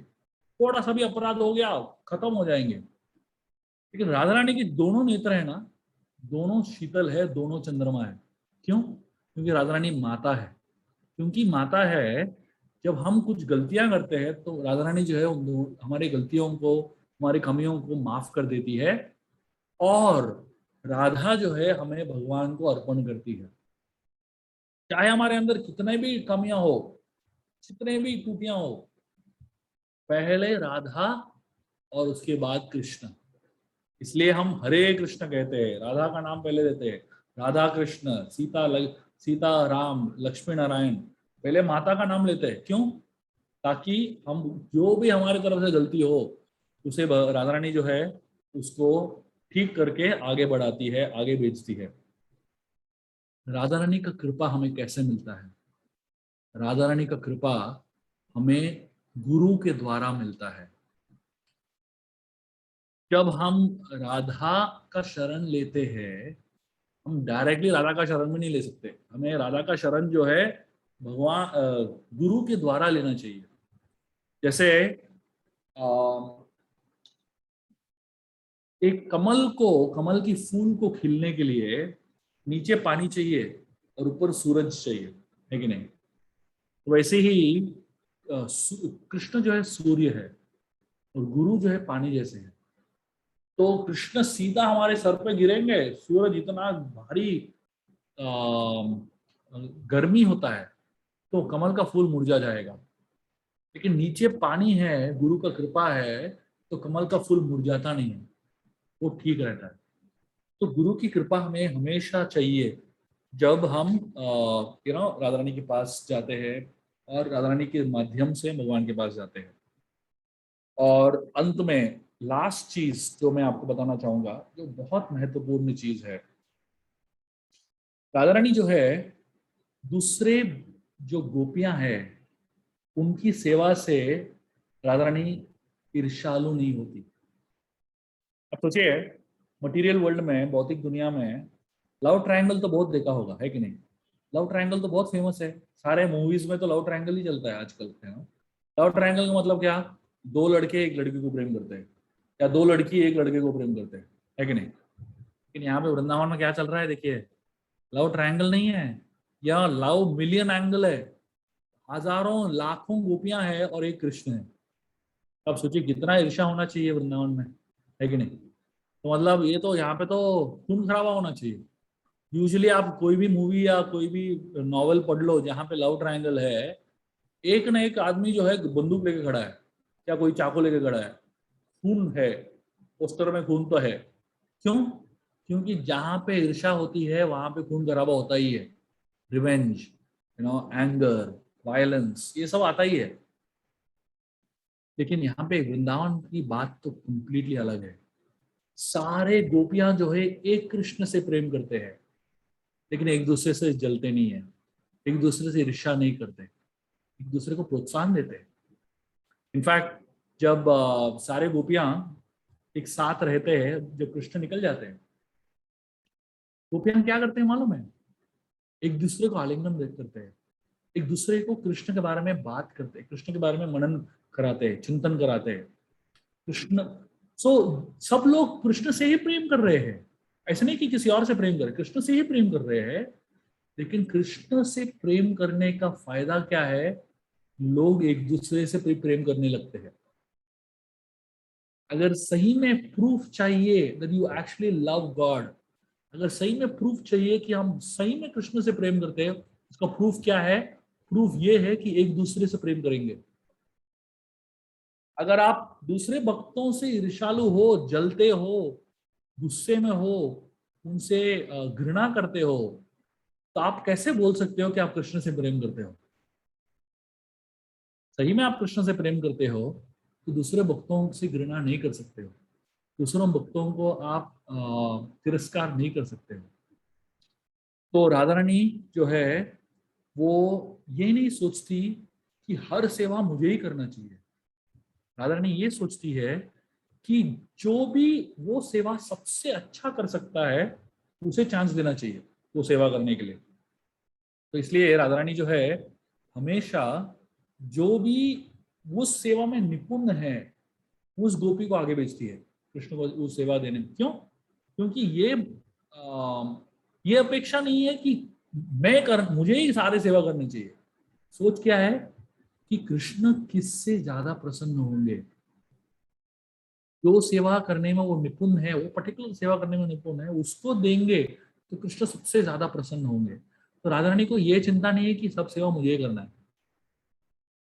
थोड़ा सा भी अपराध हो गया, खत्म हो जाएंगे। लेकिन राधा रानी की दोनों नेत्र है ना, दोनों शीतल है, दोनों चंद्रमा है। क्यों? क्योंकि राधा रानी माता है। क्योंकि माता है, जब हम कुछ गलतियां करते हैं तो राधा रानी जो है हमारी गलतियों को, हमारी कमियों को माफ कर देती है। और राधा जो है हमें भगवान को अर्पण करती है। चाहे हमारे अंदर कितने भी कमियां हो, जितने भी टूटियां हो, पहले राधा और उसके बाद कृष्ण। इसलिए हम हरे कृष्ण कहते हैं, राधा का नाम पहले देते हैं। राधा कृष्ण, सीता राम लक्ष्मी नारायण, पहले माता का नाम लेते हैं। क्यों? ताकि हम जो भी हमारी तरफ से गलती हो, उसे राधा रानी जो है उसको ठीक करके आगे बढ़ाती है, आगे भेजती है। राधा रानी का कृपा हमें कैसे मिलता है? राधा रानी का कृपा हमें गुरु के द्वारा मिलता है। जब हम राधा का शरण लेते हैं, हम डायरेक्टली राधा का शरण भी नहीं ले सकते। हमें राधा का शरण जो है भगवान गुरु के द्वारा लेना चाहिए। जैसे अ, एक कमल की फूल को खिलने के लिए नीचे पानी चाहिए और ऊपर सूरज चाहिए, है कि नहीं? तो वैसे ही कृष्ण जो है सूर्य है, और गुरु जो है पानी जैसे है। तो कृष्ण सीधा हमारे सर पे गिरेंगे, सूरज इतना भारी अ, गर्मी होता है, तो कमल का फूल मुरझा जाएगा। लेकिन नीचे पानी है, गुरु का कृपा है, तो कमल का फूल मुरझाता नहीं है, वो ठीक रहता है। तो गुरु की कृपा हमें हमेशा चाहिए जब हम राधा रानी के पास जाते हैं, और राधा रानी के माध्यम से भगवान के पास जाते हैं। और अंत में लास्ट चीज जो मैं आपको बताना चाहूंगा, जो बहुत महत्वपूर्ण चीज है, राधा रानी जो है दूसरे जो गोपियां हैं उनकी सेवा से राधा रानी ईर्ष्यालु नहीं होती। अब सोचिए, मटेरियल वर्ल्ड में, भौतिक दुनिया में, लव ट्रायंगल तो बहुत देखा होगा, है कि नहीं? लव ट्रायंगल तो बहुत फेमस है। सारे मूवीज में तो लव ट्रायंगल ही चलता है आजकल, है ना? लव ट्रायंगल का मतलब क्या? दो लड़के एक लड़की को प्रेम करते हैं, या दो लड़की एक लड़के को प्रेम करते हैं, है कि नहीं? लेकिन यहाँ पे वृंदावन में क्या चल रहा है देखिए, लव ट्रायंगल नहीं है, यह लव मिलियन एंगल है। हजारों लाखों गोपियां हैं और एक कृष्ण है। अब सोचिए कितना ईर्ष्या होना चाहिए वृंदावन में, है कि नहीं? तो मतलब ये तो यहाँ पे तो खून खराबा होना चाहिए। यूजुअली आप कोई भी मूवी या कोई भी नॉवेल पढ़ लो जहाँ पे लव ट्रायंगल है, एक ना एक आदमी जो है बंदूक लेके खड़ा है, या कोई चाकू लेके खड़ा है, खून है, पोस्टर में खून तो है। क्यों? क्योंकि जहाँ पे ईर्ष्या होती है वहां पे खून खराबा होता ही है। रिवेंज, एंगर, वायलेंस, ये सब आता ही है। लेकिन यहाँ पे वृंदावन की बात तो कंप्लीटली अलग है। सारे गोपियां जो है एक कृष्ण से प्रेम करते हैं, लेकिन एक दूसरे से जलते नहीं है, एक दूसरे से ईर्ष्या नहीं करते, एक दूसरे को प्रोत्साहन देते हैं। इनफैक्ट जब सारे गोपियां एक साथ रहते हैं, जब कृष्ण निकल जाते हैं, गोपियां क्या करते हैं मालूम है? एक दूसरे को आलिंगन करते हैं, एक दूसरे को कृष्ण के बारे में बात करते हैं, कृष्ण के बारे में मनन कराते हैं, चिंतन कराते हैं। कृष्ण, सब लोग कृष्ण से ही प्रेम कर रहे हैं, ऐसा नहीं कि किसी और से प्रेम कर रहे, कृष्ण से ही प्रेम कर रहे हैं। लेकिन कृष्ण से प्रेम करने का फायदा क्या है? लोग एक दूसरे से प्रेम करने लगते हैं। अगर सही में प्रूफ चाहिए that you actually love God, अगर सही में प्रूफ चाहिए कि हम सही में कृष्ण से प्रेम करते हैं, उसका प्रूफ क्या है? प्रूफ ये है कि एक दूसरे से प्रेम करेंगे। अगर आप दूसरे भक्तों से ईर्ष्यालु हो, जलते हो, गुस्से में हो, उनसे घृणा करते हो, तो आप कैसे बोल सकते हो कि आप कृष्ण से प्रेम करते हो? सही में आप कृष्ण से प्रेम करते हो तो दूसरे भक्तों से घृणा नहीं कर सकते हो, दूसरों भक्तों को आप तिरस्कार नहीं कर सकते हो। तो राधा रानी जो है वो ये नहीं सोचती कि हर सेवा मुझे ही करना चाहिए। राधा रानी ये सोचती है कि जो भी वो सेवा सबसे अच्छा कर सकता है उसे चांस देना चाहिए वो सेवा करने के लिए। तो इसलिए राधा रानी जो है हमेशा जो भी उस सेवा में निपुण है उस गोपी को आगे भेजती है कृष्ण को उस सेवा देने में। क्यों? क्योंकि ये अपेक्षा नहीं है कि मुझे ही सारे सेवा करनी चाहिए। सोच क्या है कि कृष्ण किससे ज्यादा प्रसन्न होंगे, जो सेवा करने में वो निपुण है, वो पर्टिकुलर सेवा करने में निपुण है, उसको देंगे तो कृष्ण सबसे ज्यादा प्रसन्न होंगे। तो राधा रानी को ये चिंता नहीं है कि सब सेवा मुझे करना है।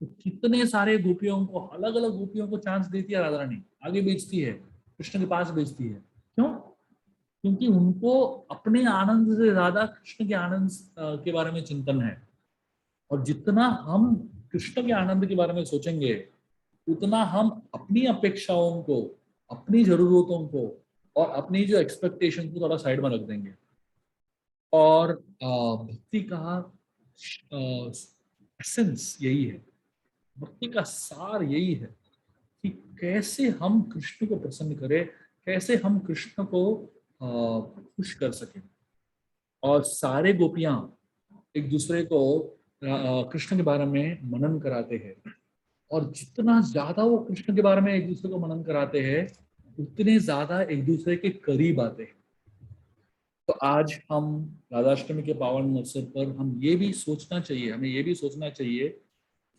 तो कितने सारे गोपियों को, अलग अलग गोपियों को चांस देती है राधा रानी, आगे भेजती है, कृष्ण के पास भेजती है। क्यों? क्योंकि उनको अपने आनंद से ज्यादा कृष्ण के आनंद के बारे में चिंतन है। और जितना हम कृष्ण के आनंद के बारे में सोचेंगे उतना हम अपनी अपेक्षाओं को, अपनी जरूरतों को और अपनी जो एक्सपेक्टेशन को थोड़ा साइड में रख देंगे। और भक्ति का एसेंस यही है, भक्ति का सार यही है कि कैसे हम कृष्ण को प्रसन्न करें, कैसे हम कृष्ण को खुश कर सकें। और सारे गोपियां एक दूसरे को कृष्ण के बारे में मनन कराते हैं। और जितना ज्यादा वो कृष्ण के बारे में एक दूसरे को मनन कराते हैं उतने ज्यादा एक दूसरे के करीब आते हैं। तो आज हम राधाष्टमी के पावन अवसर पर हम ये भी सोचना चाहिए, हमें ये भी सोचना चाहिए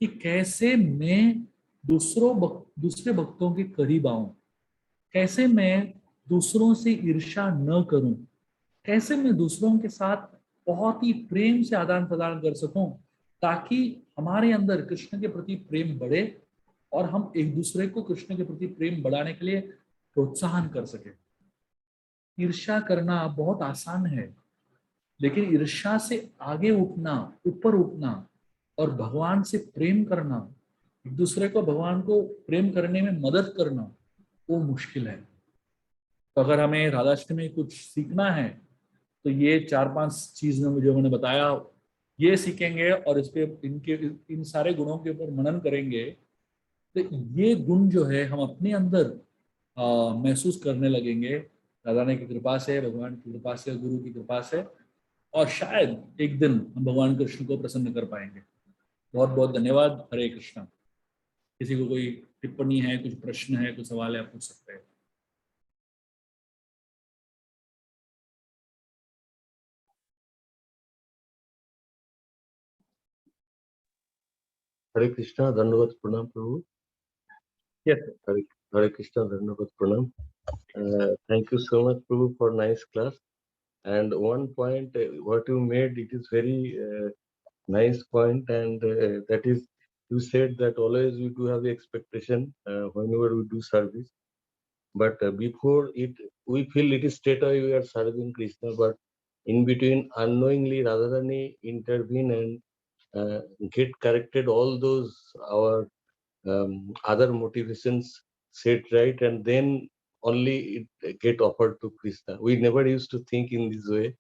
कि कैसे मैं दूसरे भक्तों के करीब आऊं, कैसे मैं दूसरों से ईर्ष्या न करूं, कैसे मैं दूसरों के साथ बहुत ही प्रेम से आदान प्रदान कर सकूं, ताकि हमारे अंदर कृष्ण के प्रति प्रेम बढ़े और हम एक दूसरे को कृष्ण के प्रति प्रेम बढ़ाने के लिए प्रोत्साहन कर सके। ईर्ष्या करना बहुत आसान है, लेकिन ईर्ष्या से आगे उठना, ऊपर उठना और भगवान से प्रेम करना, एक दूसरे को भगवान को प्रेम करने में मदद करना, वो मुश्किल है। तो अगर हमें राधाष्टमी में कुछ सीखना है तो ये 4-5 चीज में जो मैंने बताया ये सीखेंगे और इस पे इन सारे गुणों के ऊपर मनन करेंगे तो ये गुण जो है हम अपने अंदर महसूस करने लगेंगे राधा रानी की कृपा से, भगवान की कृपा से, गुरु की कृपा से। और शायद एक दिन हम भगवान कृष्ण को प्रसन्न कर पाएंगे। बहुत बहुत धन्यवाद। हरे कृष्णा। किसी को कोई टिप्पणी है, कुछ प्रश्न है, कुछ सवाल है, आप पूछ सकते हैं। हरे कृष्णा, धन्यवाद, प्रणाम प्रभु। Yes. हरे हरे कृष्णा, धन्यवाद, प्रणाम. Thank you so much, Prabhu, for nice class. And one point, what you made, it is very nice point, and that is, you said that always we do have the expectation whenever we do service, but before it, we feel it is straight away we are serving Krishna, but in between, unknowingly, Radharani intervene and get corrected all those our other motivations set right, and then only it get offered to Krishna. We never used to think in this way,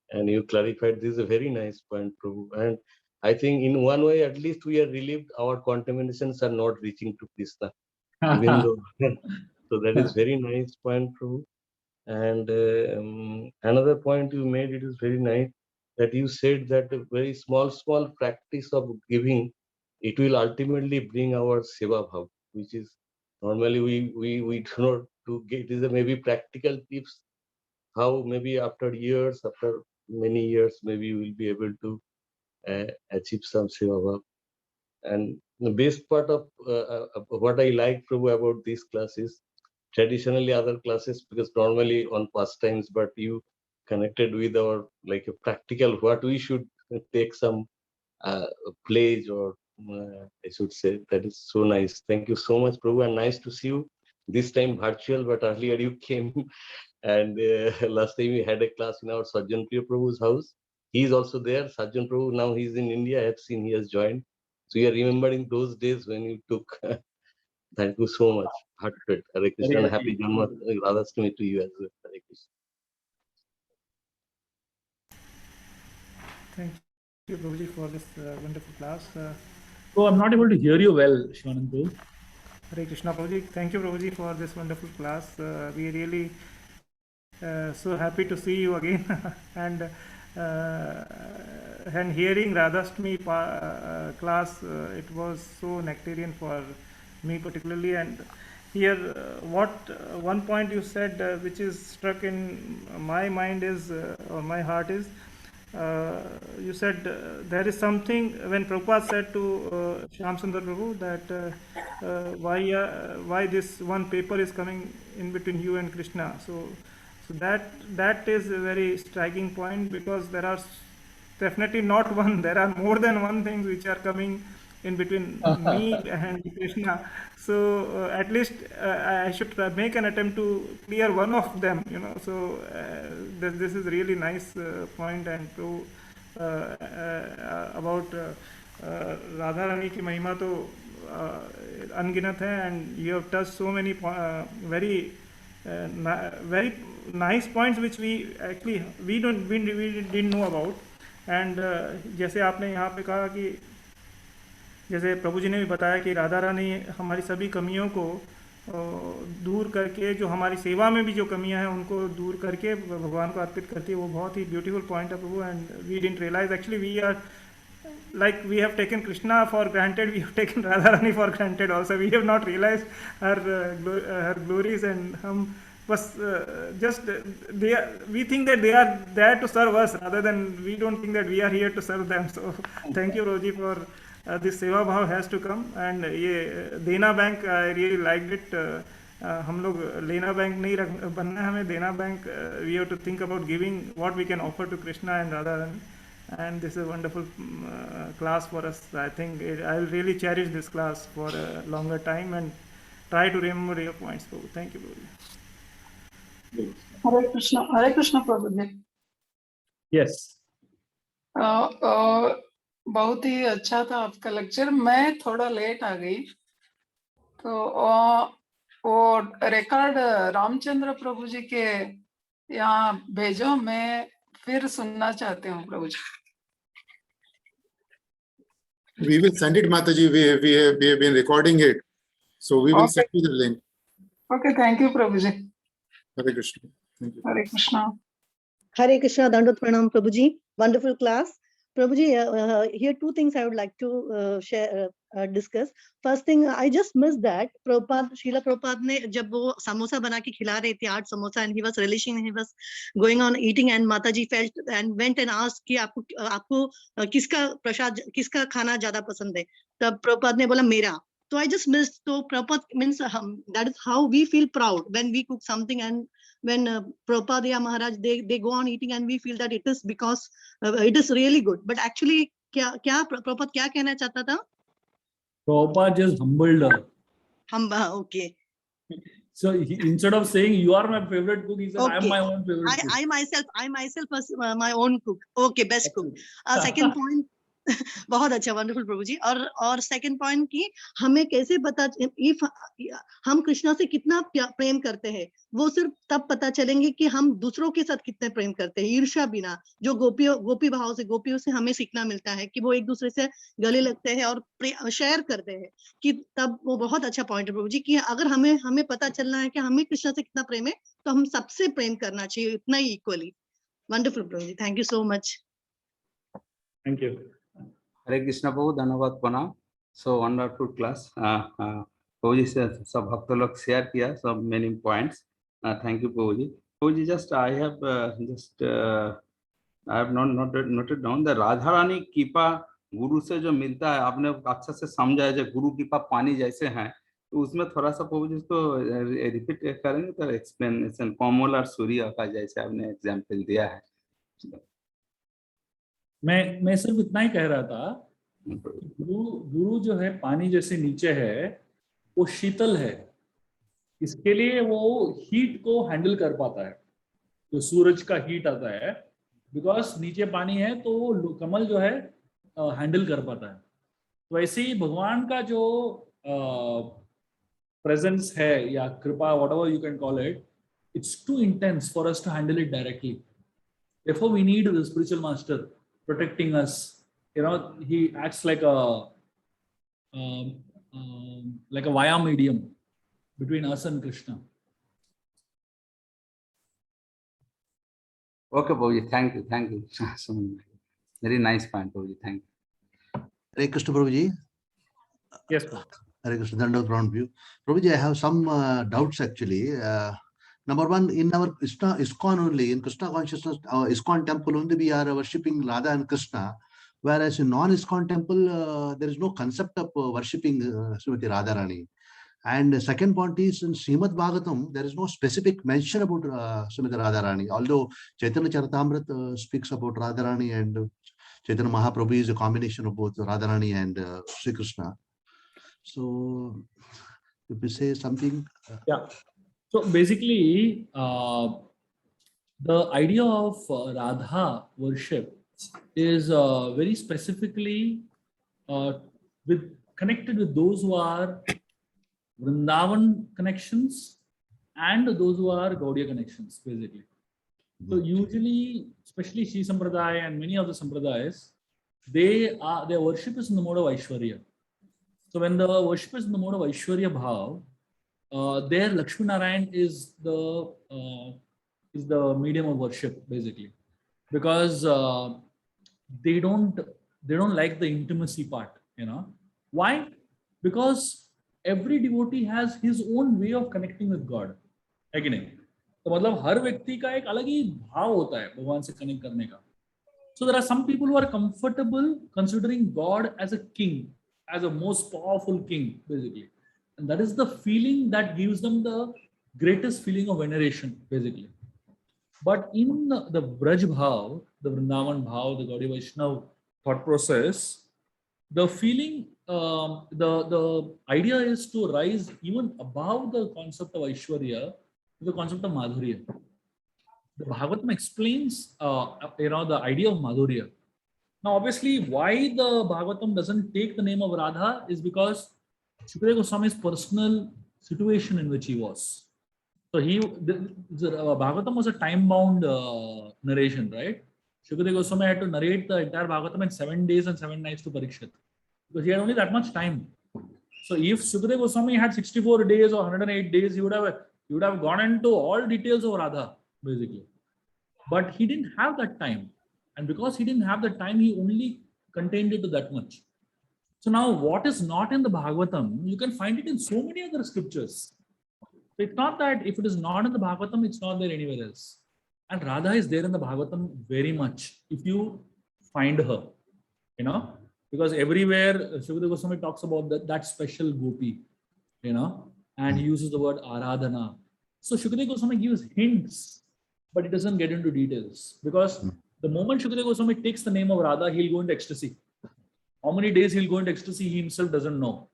and you clarified this is a very nice point, Prabhu. And I think in one way, at least we are relieved our contaminations are not reaching to Krishna, even though. So that is very nice point, Prabhu. And another point you made, it is very nice that you said that a very small practice of giving it will ultimately bring our seva bhav, which is normally we do not to get. It is a maybe practical tips how maybe after many years, maybe we'll be able to achieve some seva bhav. And the best part of what I like, Prabhu, about this class is traditionally other classes, because normally on pastimes, but you connected with our like a practical what we should take some pledge or I should say. That is so nice. Thank you so much, Prabhu, and nice to see you this time virtual, but earlier you came and last time we had a class in our Sajjan Priya Prabhu's house. He is also there. Sajjan Prabhu, now he's in India. I have seen he has joined. So we are remembering those days when you took. Thank you so much. Heartfelt. Hare Krishna and happy Janma Radhastami to you as well. Hare Krishna. Thank you, Prabhuji, for this wonderful class. So I'm not able to hear you well, Shivanand Prabhu. Hare Krishna, Prabhuji. Thank you, Prabhuji, for this wonderful class. We really so happy to see you again and hearing Radhastami class, it was so nectarian for me particularly. And here one point you said which is struck in my mind is or my heart is you said there is something when Prabhupada said to Shyam Sundar Prabhu that why this one paper is coming in between you and Krishna. So that is a very striking point, because there are definitely not one, there are more than one things which are coming in between me and Krishna. So at least I should make an attempt to clear one of them, you know. So this is really nice point. And to about Radha Rani ki mahima to unginat hai, and you have touched so many very nice points which we didn't know about. And जैसे आपने यहाँ पे कहा कि जैसे प्रभु जी ने भी बताया कि राधा रानी हमारी सभी कमियों को दूर करके, जो हमारी सेवा में भी जो कमियां हैं उनको दूर करके भगवान को अर्पित करती है, वो बहुत ही ब्यूटीफुल पॉइंट है प्रभु. And we didn't realise actually we are like we have taken Krishna for granted, we have taken Radharani for granted also. We have not realized her glories, and hum bas just we think that they are there to serve us rather than we don't think that we are here to serve them. So thank you Roji for this seva bhav has to come. And ये देना bank I really liked it. हम लोग लेना bank नहीं बनना है हमें, देना bank. We have to think about giving what we can offer to Krishna and Radharani. And this is a wonderful class for us. I think I'll really cherish this class for a longer time and try to remember your points, Prabhu. Thank you, Prabhu. Hare Krishna, Prabhu. Yes. बहुत ही अच्छा था आपका lecture. मैं थोड़ा late आ गई, तो वो record Ramchandra प्रभु जी के यहाँ भेजो, मैं फिर सुनना चाहती हूँ प्रभु जी. We will send it, Mataji. We have been recording it, so we will send you the link. Okay, thank you, Prabhuji. Hare Krishna. Thank you. Hare Krishna. Hare Krishna. Dandat Pranam, Prabhuji. Wonderful class. Prabhuji, here two things I would like to discuss. First thing, I just missed that Srila Prabhupada ne jab wo samosa bana ke khila rahe the 8 samosa, and he was relishing, he was going on eating, and Mataji felt and went and asked ki aapko kiska prasad, kiska khana zyada pasand hai. Tab Prabhupada ne bola mera. So I just missed. So Prabhupada means that is how we feel proud when we cook something, and when Prabhupada ya Maharaj they go on eating, and we feel that it is because it is really good. But actually kya Prabhupada kya कहना चाहता था? Prabhupada just humbled her. Okay. So instead of saying you are my favorite cook, he said I am my own favorite cook. I myself was my own cook. Okay, best cook. Second point. बहुत अच्छा, wonderful प्रभु जी. और second point की हमें कैसे पता if हम कृष्णा से कितना प्रेम करते हैं, वो सिर्फ तब पता चलेंगे कि हम दूसरों के साथ कितने प्रेम करते हैं, ईर्ष्या बिना. जो गोपी भाव से गोपियों से हमें सीखना मिलता है कि वो एक दूसरे से गले लगते हैं और शेयर करते हैं, कि तब वो बहुत अच्छा पॉइंट है प्रभु जी, कि अगर हमें पता चलना है कि हमें कृष्णा से कितना प्रेम है, तो हम सबसे प्रेम करना चाहिए उतना ही इक्वली. वंडरफुल प्रभु जी. Thank you so much. Thank you. Hare Krishna प्रभु, धन्यवाद प्रणाम. So wonderful class. Prabhuji सब भक्त लोग share किया सब many points. Thank you Prabhuji. Prabhuji, just I have I have not noted down the Radha Rani कृपा गुरु से जो मिलता है, आपने अच्छा से समझा है, जो गुरु कृपा पानी जैसे हैं, तो उसमें थोड़ा सा प्रभु इसको रिपीट करेंगे तो एक्सप्लेनेशन कोमल और सूर्य का जैसे आपने एग्जांपल दिया है. मैं सिर्फ इतना ही कह रहा था, गुरु जो है पानी जैसे नीचे है, वो शीतल है, इसके लिए वो हीट को हैंडल कर पाता है, जो सूरज का हीट आता है, बिकॉज नीचे पानी है तो कमल जो है हैंडल कर पाता है. तो ऐसे ही भगवान का जो प्रेजेंस है या कृपा, whatever you can call it, it's too intense for us to handle it directly. Therefore we need the spiritual master protecting us. You know, he acts like a via medium between us and Krishna. Okay Prabhuji, thank you so much. Very nice point Prabhuji, thank you. Hare Krishna Prabhuji. Yes, sir. Hare Krishna, Dandavat Pranam to you. Prabhuji, I have some doubts actually. Number one, in our ISKCON only, in Krishna consciousness, our ISKCON temple only, we are worshipping Radha and Krishna, whereas in non-ISKCON temple, there is no concept of worshipping Srimati Radharani. And the second point is, in Srimad Bhagavatam, there is no specific mention about Srimati Radharani, although Chaitanya Charitamrita speaks about Radharani, and Chaitanya Mahaprabhu is a combination of both Radharani and Sri Krishna. So, if you say something... Yeah. So basically, the idea of Radha worship is very specifically connected with those who are Vrindavan connections and those who are Gaudiya connections, basically. So usually, especially Shri Sampradaya and many of the Sampradayas, their worship is in the mode of Aishwarya. So when the worship is in the mode of Aishwarya Bhav, there Lakshmi Narayan is the medium of worship, basically, because they don't like the intimacy part, you know. Why? Because every devotee has his own way of connecting with God, है कि नहीं? तो मतलब हर व्यक्ति का एक अलग ही भाव होता है भगवान से कनेक्ट करने का. So there are some people who are comfortable considering God as a king, as a most powerful king, basically. And that is the feeling that gives them the greatest feeling of veneration, basically. But in the Braj Bhav, the Vrindavan Bhav, the Gaudiya Vaishnava thought process, the feeling, the idea is to rise even above the concept of Aishwarya to the concept of Madhurya. The Bhagavatam explains, the idea of Madhurya. Now, obviously, why the Bhagavatam doesn't take the name of Radha is because Shukadeva Goswami's personal situation in which he was. So Bhagavatam was a time-bound narration, right? Shukadeva Goswami had to narrate the entire Bhagavatam in 7 days and 7 nights to Parikshit, because he had only that much time. So if Shukadeva Goswami had 64 days or 108 days, he would have gone into all details of Radha, basically. But he didn't have that time. And because he didn't have the time, he only contained it to that much. So now what is not in the Bhagavatam, you can find it in so many other scriptures. So it's not that if it is not in the Bhagavatam, it's not there anywhere else. And Radha is there in the Bhagavatam very much, if you find her, you know, because everywhere Shukadeva Goswami talks about that special gopi, you know, and he uses the word Aradhana. So Shukadeva Goswami gives hints, but it doesn't get into details, because the moment Shukadeva Goswami takes the name of Radha, he'll go into ecstasy. How many days he'll go into ecstasy, he himself doesn't know.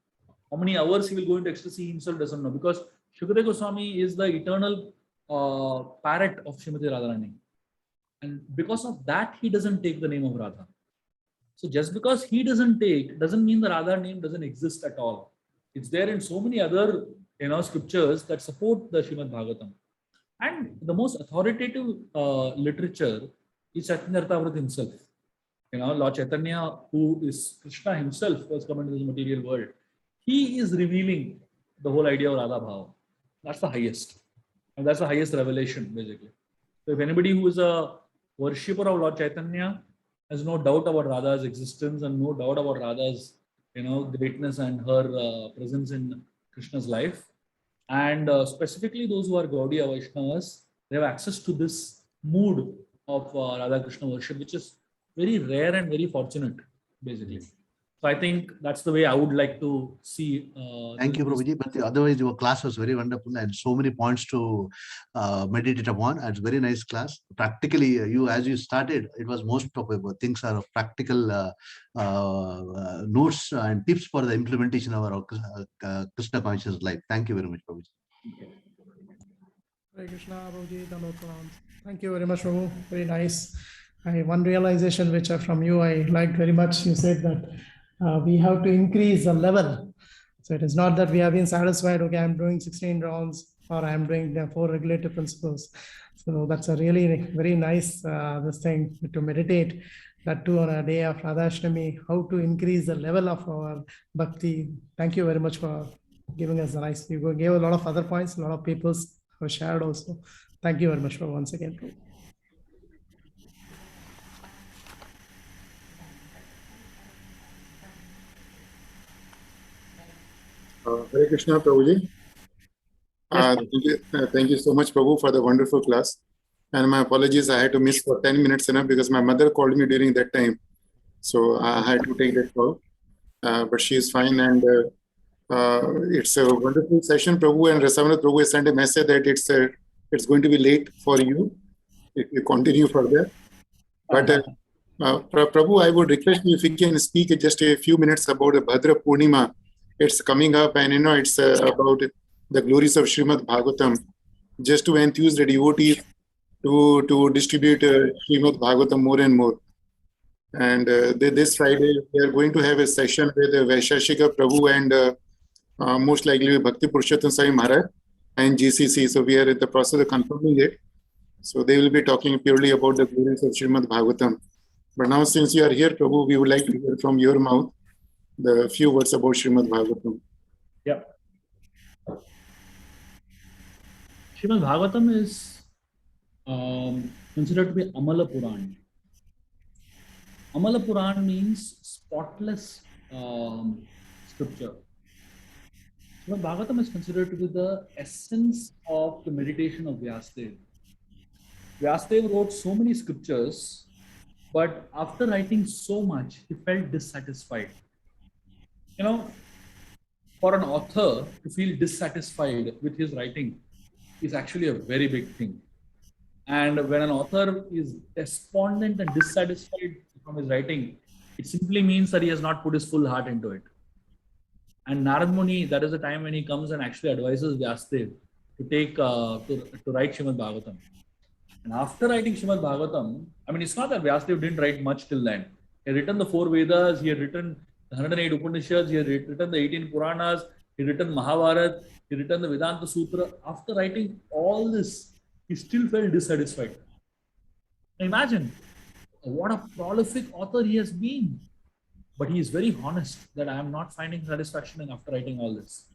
How many hours he will go into ecstasy, he himself doesn't know, because Shukadeva Goswami is the eternal parrot of Srimati Radharani. And because of that, he doesn't take the name of Radha. So just because he doesn't take, doesn't mean the Radha name doesn't exist at all. It's there in so many other, scriptures that support the Srimad Bhagavatam. And the most authoritative literature is Chaitanya Charitamrita himself. Lord Chaitanya, who is Krishna himself, was come into this material world. He is revealing the whole idea of Radha Bhava. That's the highest. And that's the highest revelation, basically. So if anybody who is a worshipper of Lord Chaitanya has no doubt about Radha's existence and no doubt about Radha's greatness and her presence in Krishna's life. And specifically those who are Gaudiya Vaishnavas, they have access to this mood of Radha Krishna worship, which is very rare and very fortunate, basically. So I think that's the way I would like to see. Thank you, Prabhuji. But otherwise, your class was very wonderful and so many points to meditate upon. It's a very nice class. Practically, as you started, it was most of the things are practical notes and tips for the implementation of our Krishna conscious life. Thank you very much, Prabhuji. Hare Krishna, Prabhuji. Thank you very much, Prabhu. Very nice. One realization which from you I liked very much. You said that we have to increase the level. So it is not that we have been satisfied, okay, I'm doing 16 rounds or I'm doing the 4 regulative principles. So that's a really very nice this thing to meditate, that too on a day of Radhashtami, how to increase the level of our bhakti. Thank you very much for giving us a nice, you gave a lot of other points, a lot of people have shared also. Thank you very much for once again. Hare Krishna, Prabhuji. Thank you so much, Prabhu, for the wonderful class. And my apologies, I had to miss for 10 minutes because my mother called me during that time. So I had to take that call. But she is fine, and it's a wonderful session, Prabhu. And Rasavanath Prabhu has sent a message that it's going to be late for you if you continue further. But Prabhu, I would request you if you can speak just a few minutes about the Bhadra Purnima. It's coming up, and it's about the glories of Srimad Bhagavatam, just to enthuse the devotees to distribute Srimad Bhagavatam more and more. And this Friday, we are going to have a session with Vaishashika Prabhu and most likely Bhakti Purushottam Swami Maharaj and GCC. So we are in the process of confirming it. So they will be talking purely about the glories of Srimad Bhagavatam. But now, since you are here, Prabhu, we would like to hear from your mouth the few words about Srimad Bhagavatam. Yeah. Srimad Bhagavatam is considered to be Amala Puran. Amala Puran means spotless scripture. Srimad Bhagavatam is considered to be the essence of the meditation of Vyasadeva. Vyasadeva wrote so many scriptures, but after writing so much, he felt dissatisfied. For an author to feel dissatisfied with his writing is actually a very big thing. And when an author is despondent and dissatisfied from his writing, it simply means that he has not put his full heart into it. And Narad Muni, that is the time when he comes and actually advises Vyasadeva to take to write Srimad Bhagavatam. And after writing Srimad Bhagavatam, it's not that Vyasadeva didn't write much till then. He had written the 4 Vedas, he had written the 108 Upanishads, he had written the 18 Puranas, he had written Mahabharata, he had written the Vedanta Sutra. After writing all this, he still felt dissatisfied. Imagine what a prolific author he has been. But he is very honest that I am not finding satisfaction after writing all this.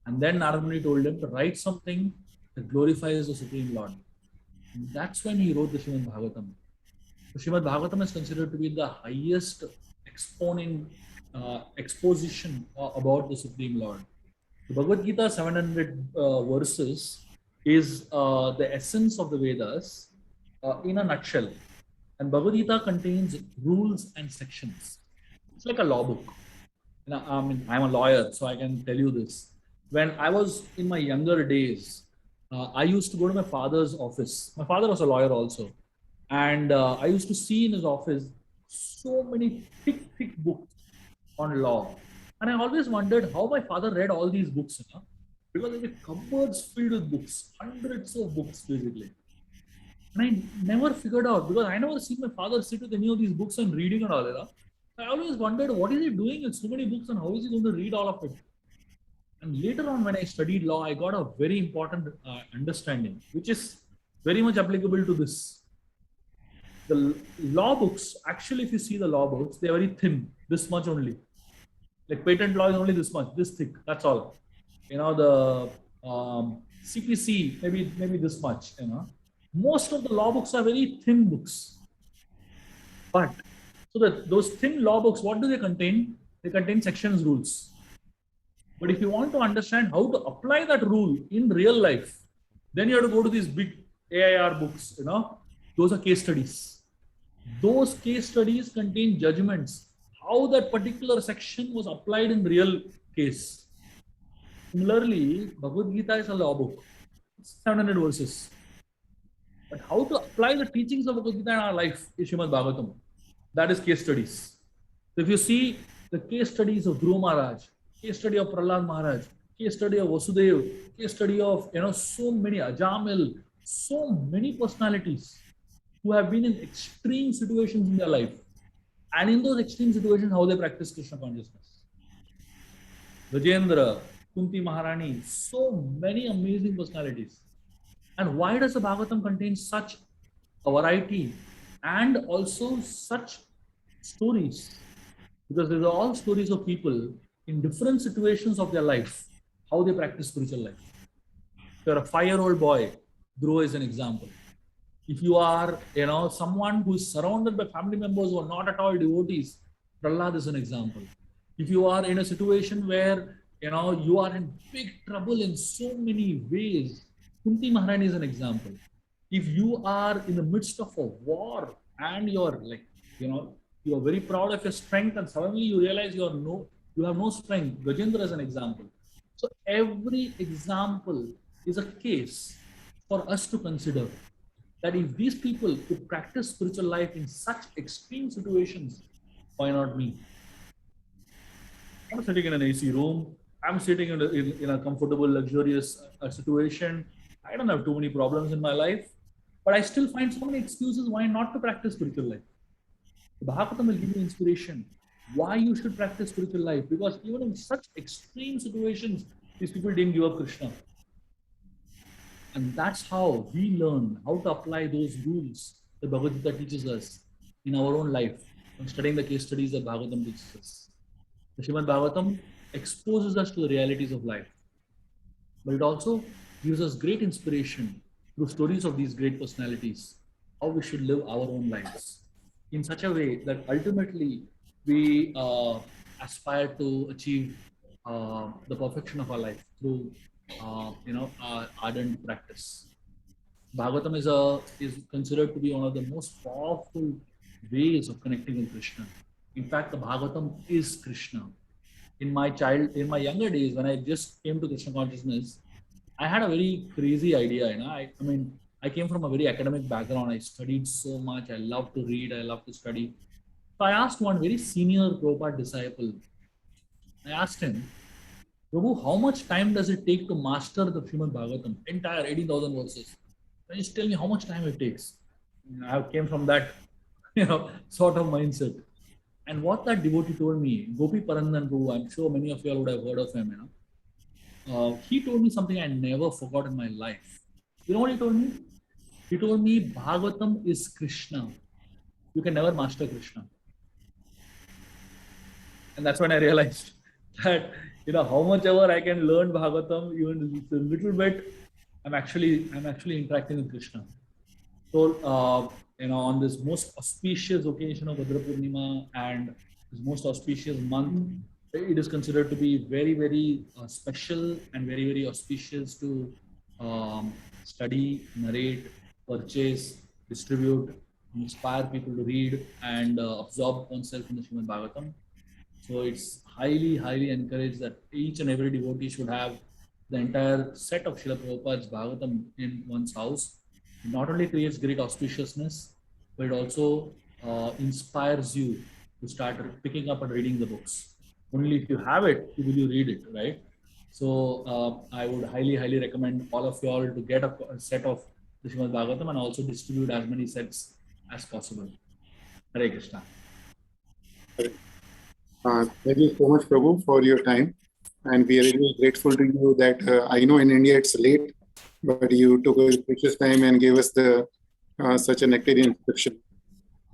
And then Narad Muni told him to write something that glorifies the Supreme Lord. And that's when he wrote the Srimad Bhagavatam. The Srimad Bhagavatam is considered to be the highest exposition about the Supreme Lord. The Bhagavad Gita, 700 verses, is the essence of the Vedas in a nutshell. And Bhagavad Gita contains rules and sections. It's like a law book. I'm a lawyer, so I can tell you this. When I was in my younger days, I used to go to my father's office. My father was a lawyer also. And I used to see in his office so many thick books on law. And I always wondered how my father read all these books, because there were cupboards filled with books, hundreds of books basically. And I never figured out, because I never seen my father sit with any of these books and reading and all that. I always wondered, what is he doing with so many books and how is he going to read all of it? And later on, when I studied law, I got a very important understanding, which is very much applicable to this. The law books, actually, if you see the law books, they are very thin, this much only. Like patent law is only this much, this thick, that's all. The CPC, maybe this much, Most of the law books are very thin books. But so those thin law books, what do they contain? they contain sections, rules. But if you want to understand how to apply that rule in real life, then you have to go to these big AIR books, those are case studies. Those case studies contain judgments, how that particular section was applied in real case. Similarly, Bhagavad Gita is a law book, 700 verses. But how to apply the teachings of Bhagavad Gita in our life is Srimad Bhagavatam. That is case studies. So if you see the case studies of Dhruva Maharaj, case study of Prahlad Maharaj, case study of Vasudeva, case study of so many Ajamil, so many personalities who have been in extreme situations in their life, and in those extreme situations, how they practice Krishna consciousness. Rajendra, Kunti Maharani, so many amazing personalities. And why does the Bhagavatam contain such a variety and also such stories? Because these are all stories of people in different situations of their life, how they practice spiritual life. If you're a 5-year-old boy, Dhruva is an example. If you are, someone who is surrounded by family members who are not at all devotees, Prahlad is an example. If you are in a situation where, you are in big trouble in so many ways, Kunti Maharani is an example. If you are in the midst of a war and you're you are very proud of your strength and suddenly you realize you have no strength, Gajendra is an example. So every example is a case for us to consider that if these people could practice spiritual life in such extreme situations, why not me? I'm sitting in an AC room. I'm sitting in a comfortable, luxurious situation. I don't have too many problems in my life, but I still find so many excuses why not to practice spiritual life. The Bhagavatam will give you inspiration why you should practice spiritual life, because even in such extreme situations, these people didn't give up Krishna. And that's how we learn how to apply those rules that Bhagavad Gita teaches us in our own life, from studying the case studies that Bhagavatam teaches us. The Srimad Bhagavatam exposes us to the realities of life, but it also gives us great inspiration through stories of these great personalities, how we should live our own lives in such a way that ultimately we aspire to achieve the perfection of our life through our ardent practice. Bhagavatam is considered to be one of the most powerful ways of connecting with Krishna. In fact, the Bhagavatam is Krishna. In my younger days, when I just came to Krishna consciousness, I had a very crazy idea. I came from a very academic background. I studied so much. I love to read. I love to study. So I asked one very senior Prabhupada disciple. I asked him, Prabhu, how much time does it take to master the Srimad Bhagavatam, entire 18,000 verses? Can you just tell me how much time it takes? I came from that, sort of mindset. And what that devotee told me, Gopi Parandan Prabhu, I'm sure many of you all would have heard of him. He told me something I never forgot in my life. You know what he told me? He told me Bhagavatam is Krishna. You can never master Krishna. And that's when I realized that, how much ever I can learn Bhagavatam, even a little bit, I'm actually interacting with Krishna. So, on this most auspicious occasion of Bhadra Purnima and this most auspicious month, it is considered to be very, very special and very, very auspicious to study, narrate, purchase, distribute, inspire people to read and absorb oneself in the Srimad Bhagavatam. So it's highly, highly encouraged that each and every devotee should have the entire set of Srila Prabhupada's Bhagavatam in one's house. It not only creates great auspiciousness, but it also inspires you to start picking up and reading the books. Only if you have it, will you read it, right? So I would highly, highly recommend all of you all to get a set of the Srimad Bhagavatam and also distribute as many sets as possible. Hare Krishna. Thank you so much, Prabhu, for your time. And we are really grateful to you that I know in India it's late, but you took a precious time and gave us such a nectarian description.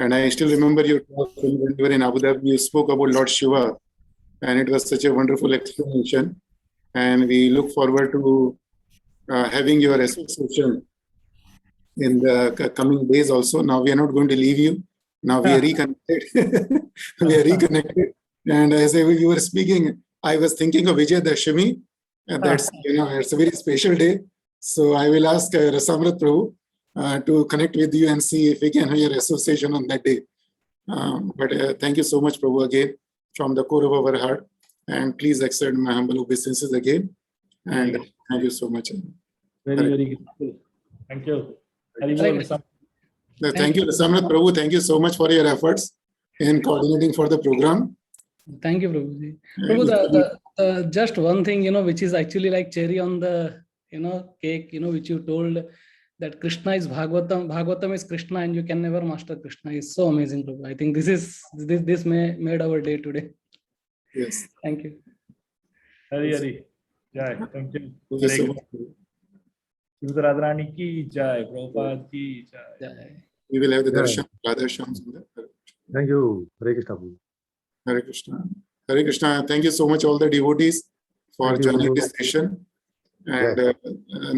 And I still remember your talk when you were in Abu Dhabi, you spoke about Lord Shiva, and it was such a wonderful explanation. And we look forward to having your association in the coming days also. Now we are not going to leave you. Now we are reconnected. We are reconnected. And as you were speaking, I was thinking of Vijay Dashami, and that's, it's a very special day. So I will ask Rasamrat Prabhu to connect with you and see if we can have your association on that day. But thank you so much, Prabhu, again, from the core of our heart. And please accept my humble obeisances again. And thank you so much. Very, very grateful. Thank you. Thank you, Rasamrat Prabhu. Thank you so much for your efforts in coordinating for the program. Thank you, Prabhuji. Prabhu, just one thing, which is actually like cherry on the, cake, which you told that Krishna is Bhagavatam, Bhagavatam is Krishna, and you can never master Krishna. Is so amazing, Prabhu. I think this made our day today. Yes. Thank you. Hari. Jai. Thank you. Thank you so much. Radharani ki jai. Prabhupada ki jai. We will have the darshan. Radha Shyam Sundar. Thank you. Hare Krishna. Hare Krishna. Hare Krishna. Thank you so much, all the devotees, for joining this session. And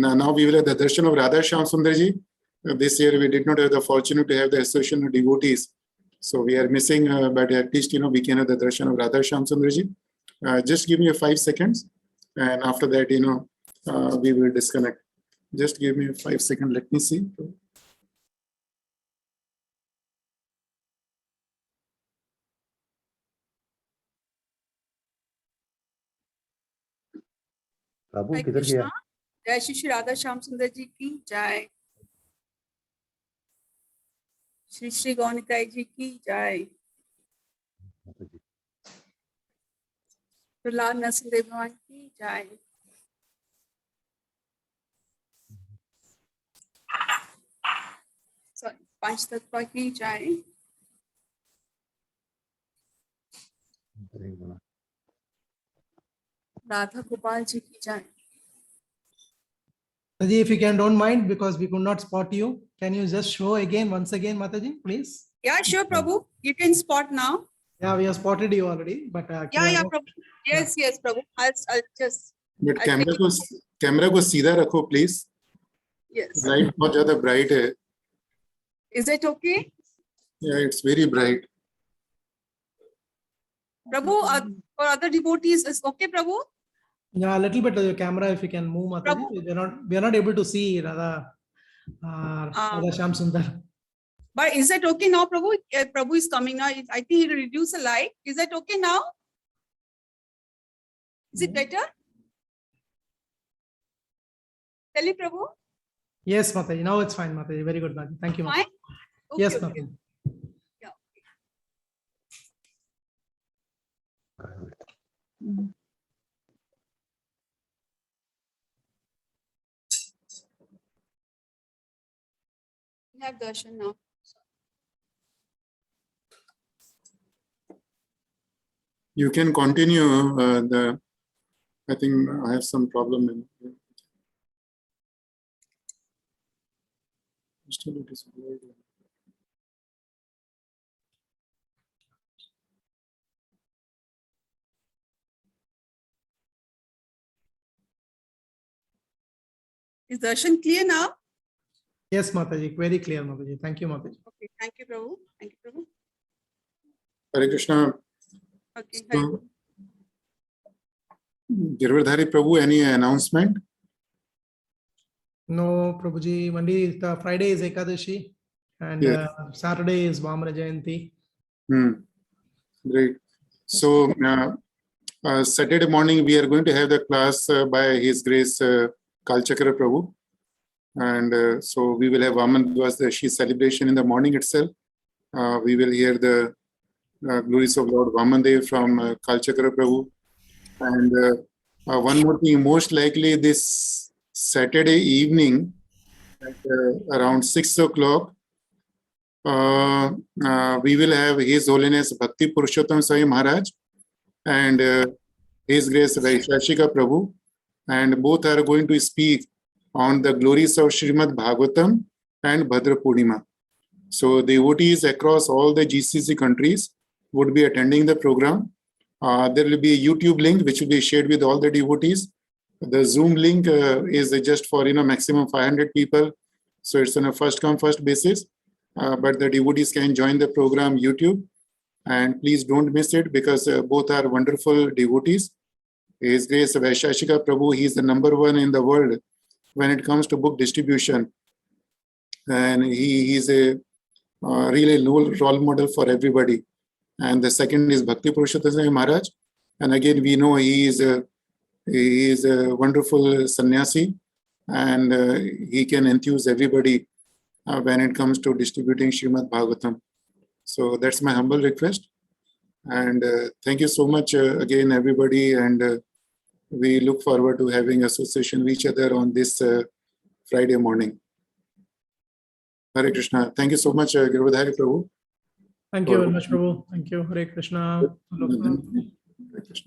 now we will have the darshan of Radha Shyam Sundarji. This year we did not have the fortune to have the association of devotees. So we are missing, but at least, we can have the darshan of Radha Shyam Sundarji. Just give me 5 seconds. And after that, we will disconnect. Just give me 5 seconds. Let me see. Prabhu Hare किधर गया? Krishna. Jai Shri Radha Shyam Sundar ji ki jai. Shri Shri Gaunitai ji ki jai. Prahlad Narasimha Bhagwan ki jai. Sorry, Panch Tattva ki jai. Radha Gopal ji ki jai. Mataji, if you don't mind, because we could not spot you, can you just show once again, Mataji, please? Yeah, sure, Prabhu. You can spot now. Yeah, we have spotted you already, but Yeah, Prabhu. Yes, Prabhu. I'll just. But camera को सीधा रखो, please. Yes. Light बहुत ज़्यादा bright है. Is it okay? Yeah, it's very bright. Prabhu, for other devotees, is okay, Prabhu? Yeah, a little bit of your camera, if you can move, Mataji. We are not able to see Radha Shyam Sundar. But is that okay now, Prabhu? Prabhu is coming now. I think he will reduce the light. Is that okay now? Is it better? Tell me, Prabhu. Yes, Mataji. Now it's fine, Mataji. Very good, Mataji. Thank you, Mataji. Fine? Okay, Yes, okay. Mataji. Yeah. We have darshan now. You can continue I think I have some problem in still it is blurred. Is darshan clear now? Yes, Mataji. Very clear, Mataji. Thank you, Mataji. Okay, thank you, Prabhu. Thank you, Prabhu. Hare Krishna. Okay, So, Girdhari Prabhu, any announcement? No, Prabhuji. Monday, Friday is Ekadashi, and Yes. Saturday is Vamana Jayanti. Great. So, Saturday morning, we are going to have the class by His Grace Kalchakra Prabhu. And so we will have Vaman Dwasashi celebration in the morning itself. We will hear the glories of Lord Vamandev from Kalchakra Prabhu. And one more thing, most likely this Saturday evening at around 6 o'clock, we will have His Holiness Bhakti Purushottam Swami Maharaj and His Grace Vaishashika Prabhu. And both are going to speak on the glories of Srimad Bhagavatam and Bhadra Purnima. So devotees across all the GCC countries would be attending the program. There will be a YouTube link which will be shared with all the devotees. The Zoom link is just for maximum 500 people. So it's on a first come first basis. But the devotees can join the program YouTube. and please don't miss it because both are wonderful devotees. His Grace Vaishashika Prabhu, he is the #1 in the world when it comes to book distribution, and he is a really role model for everybody. And the second is Bhakti Purushottam Maharaj, and again we know he is a wonderful sannyasi, and he can enthuse everybody when it comes to distributing Srimad Bhagavatam. So that's my humble request, and thank you so much again everybody, and we look forward to having association with each other on this Friday morning. Hare Krishna. Thank you so much, Giridhari Prabhu. Thank you very much, Prabhu. Thank you. Hare Krishna. Hare Krishna.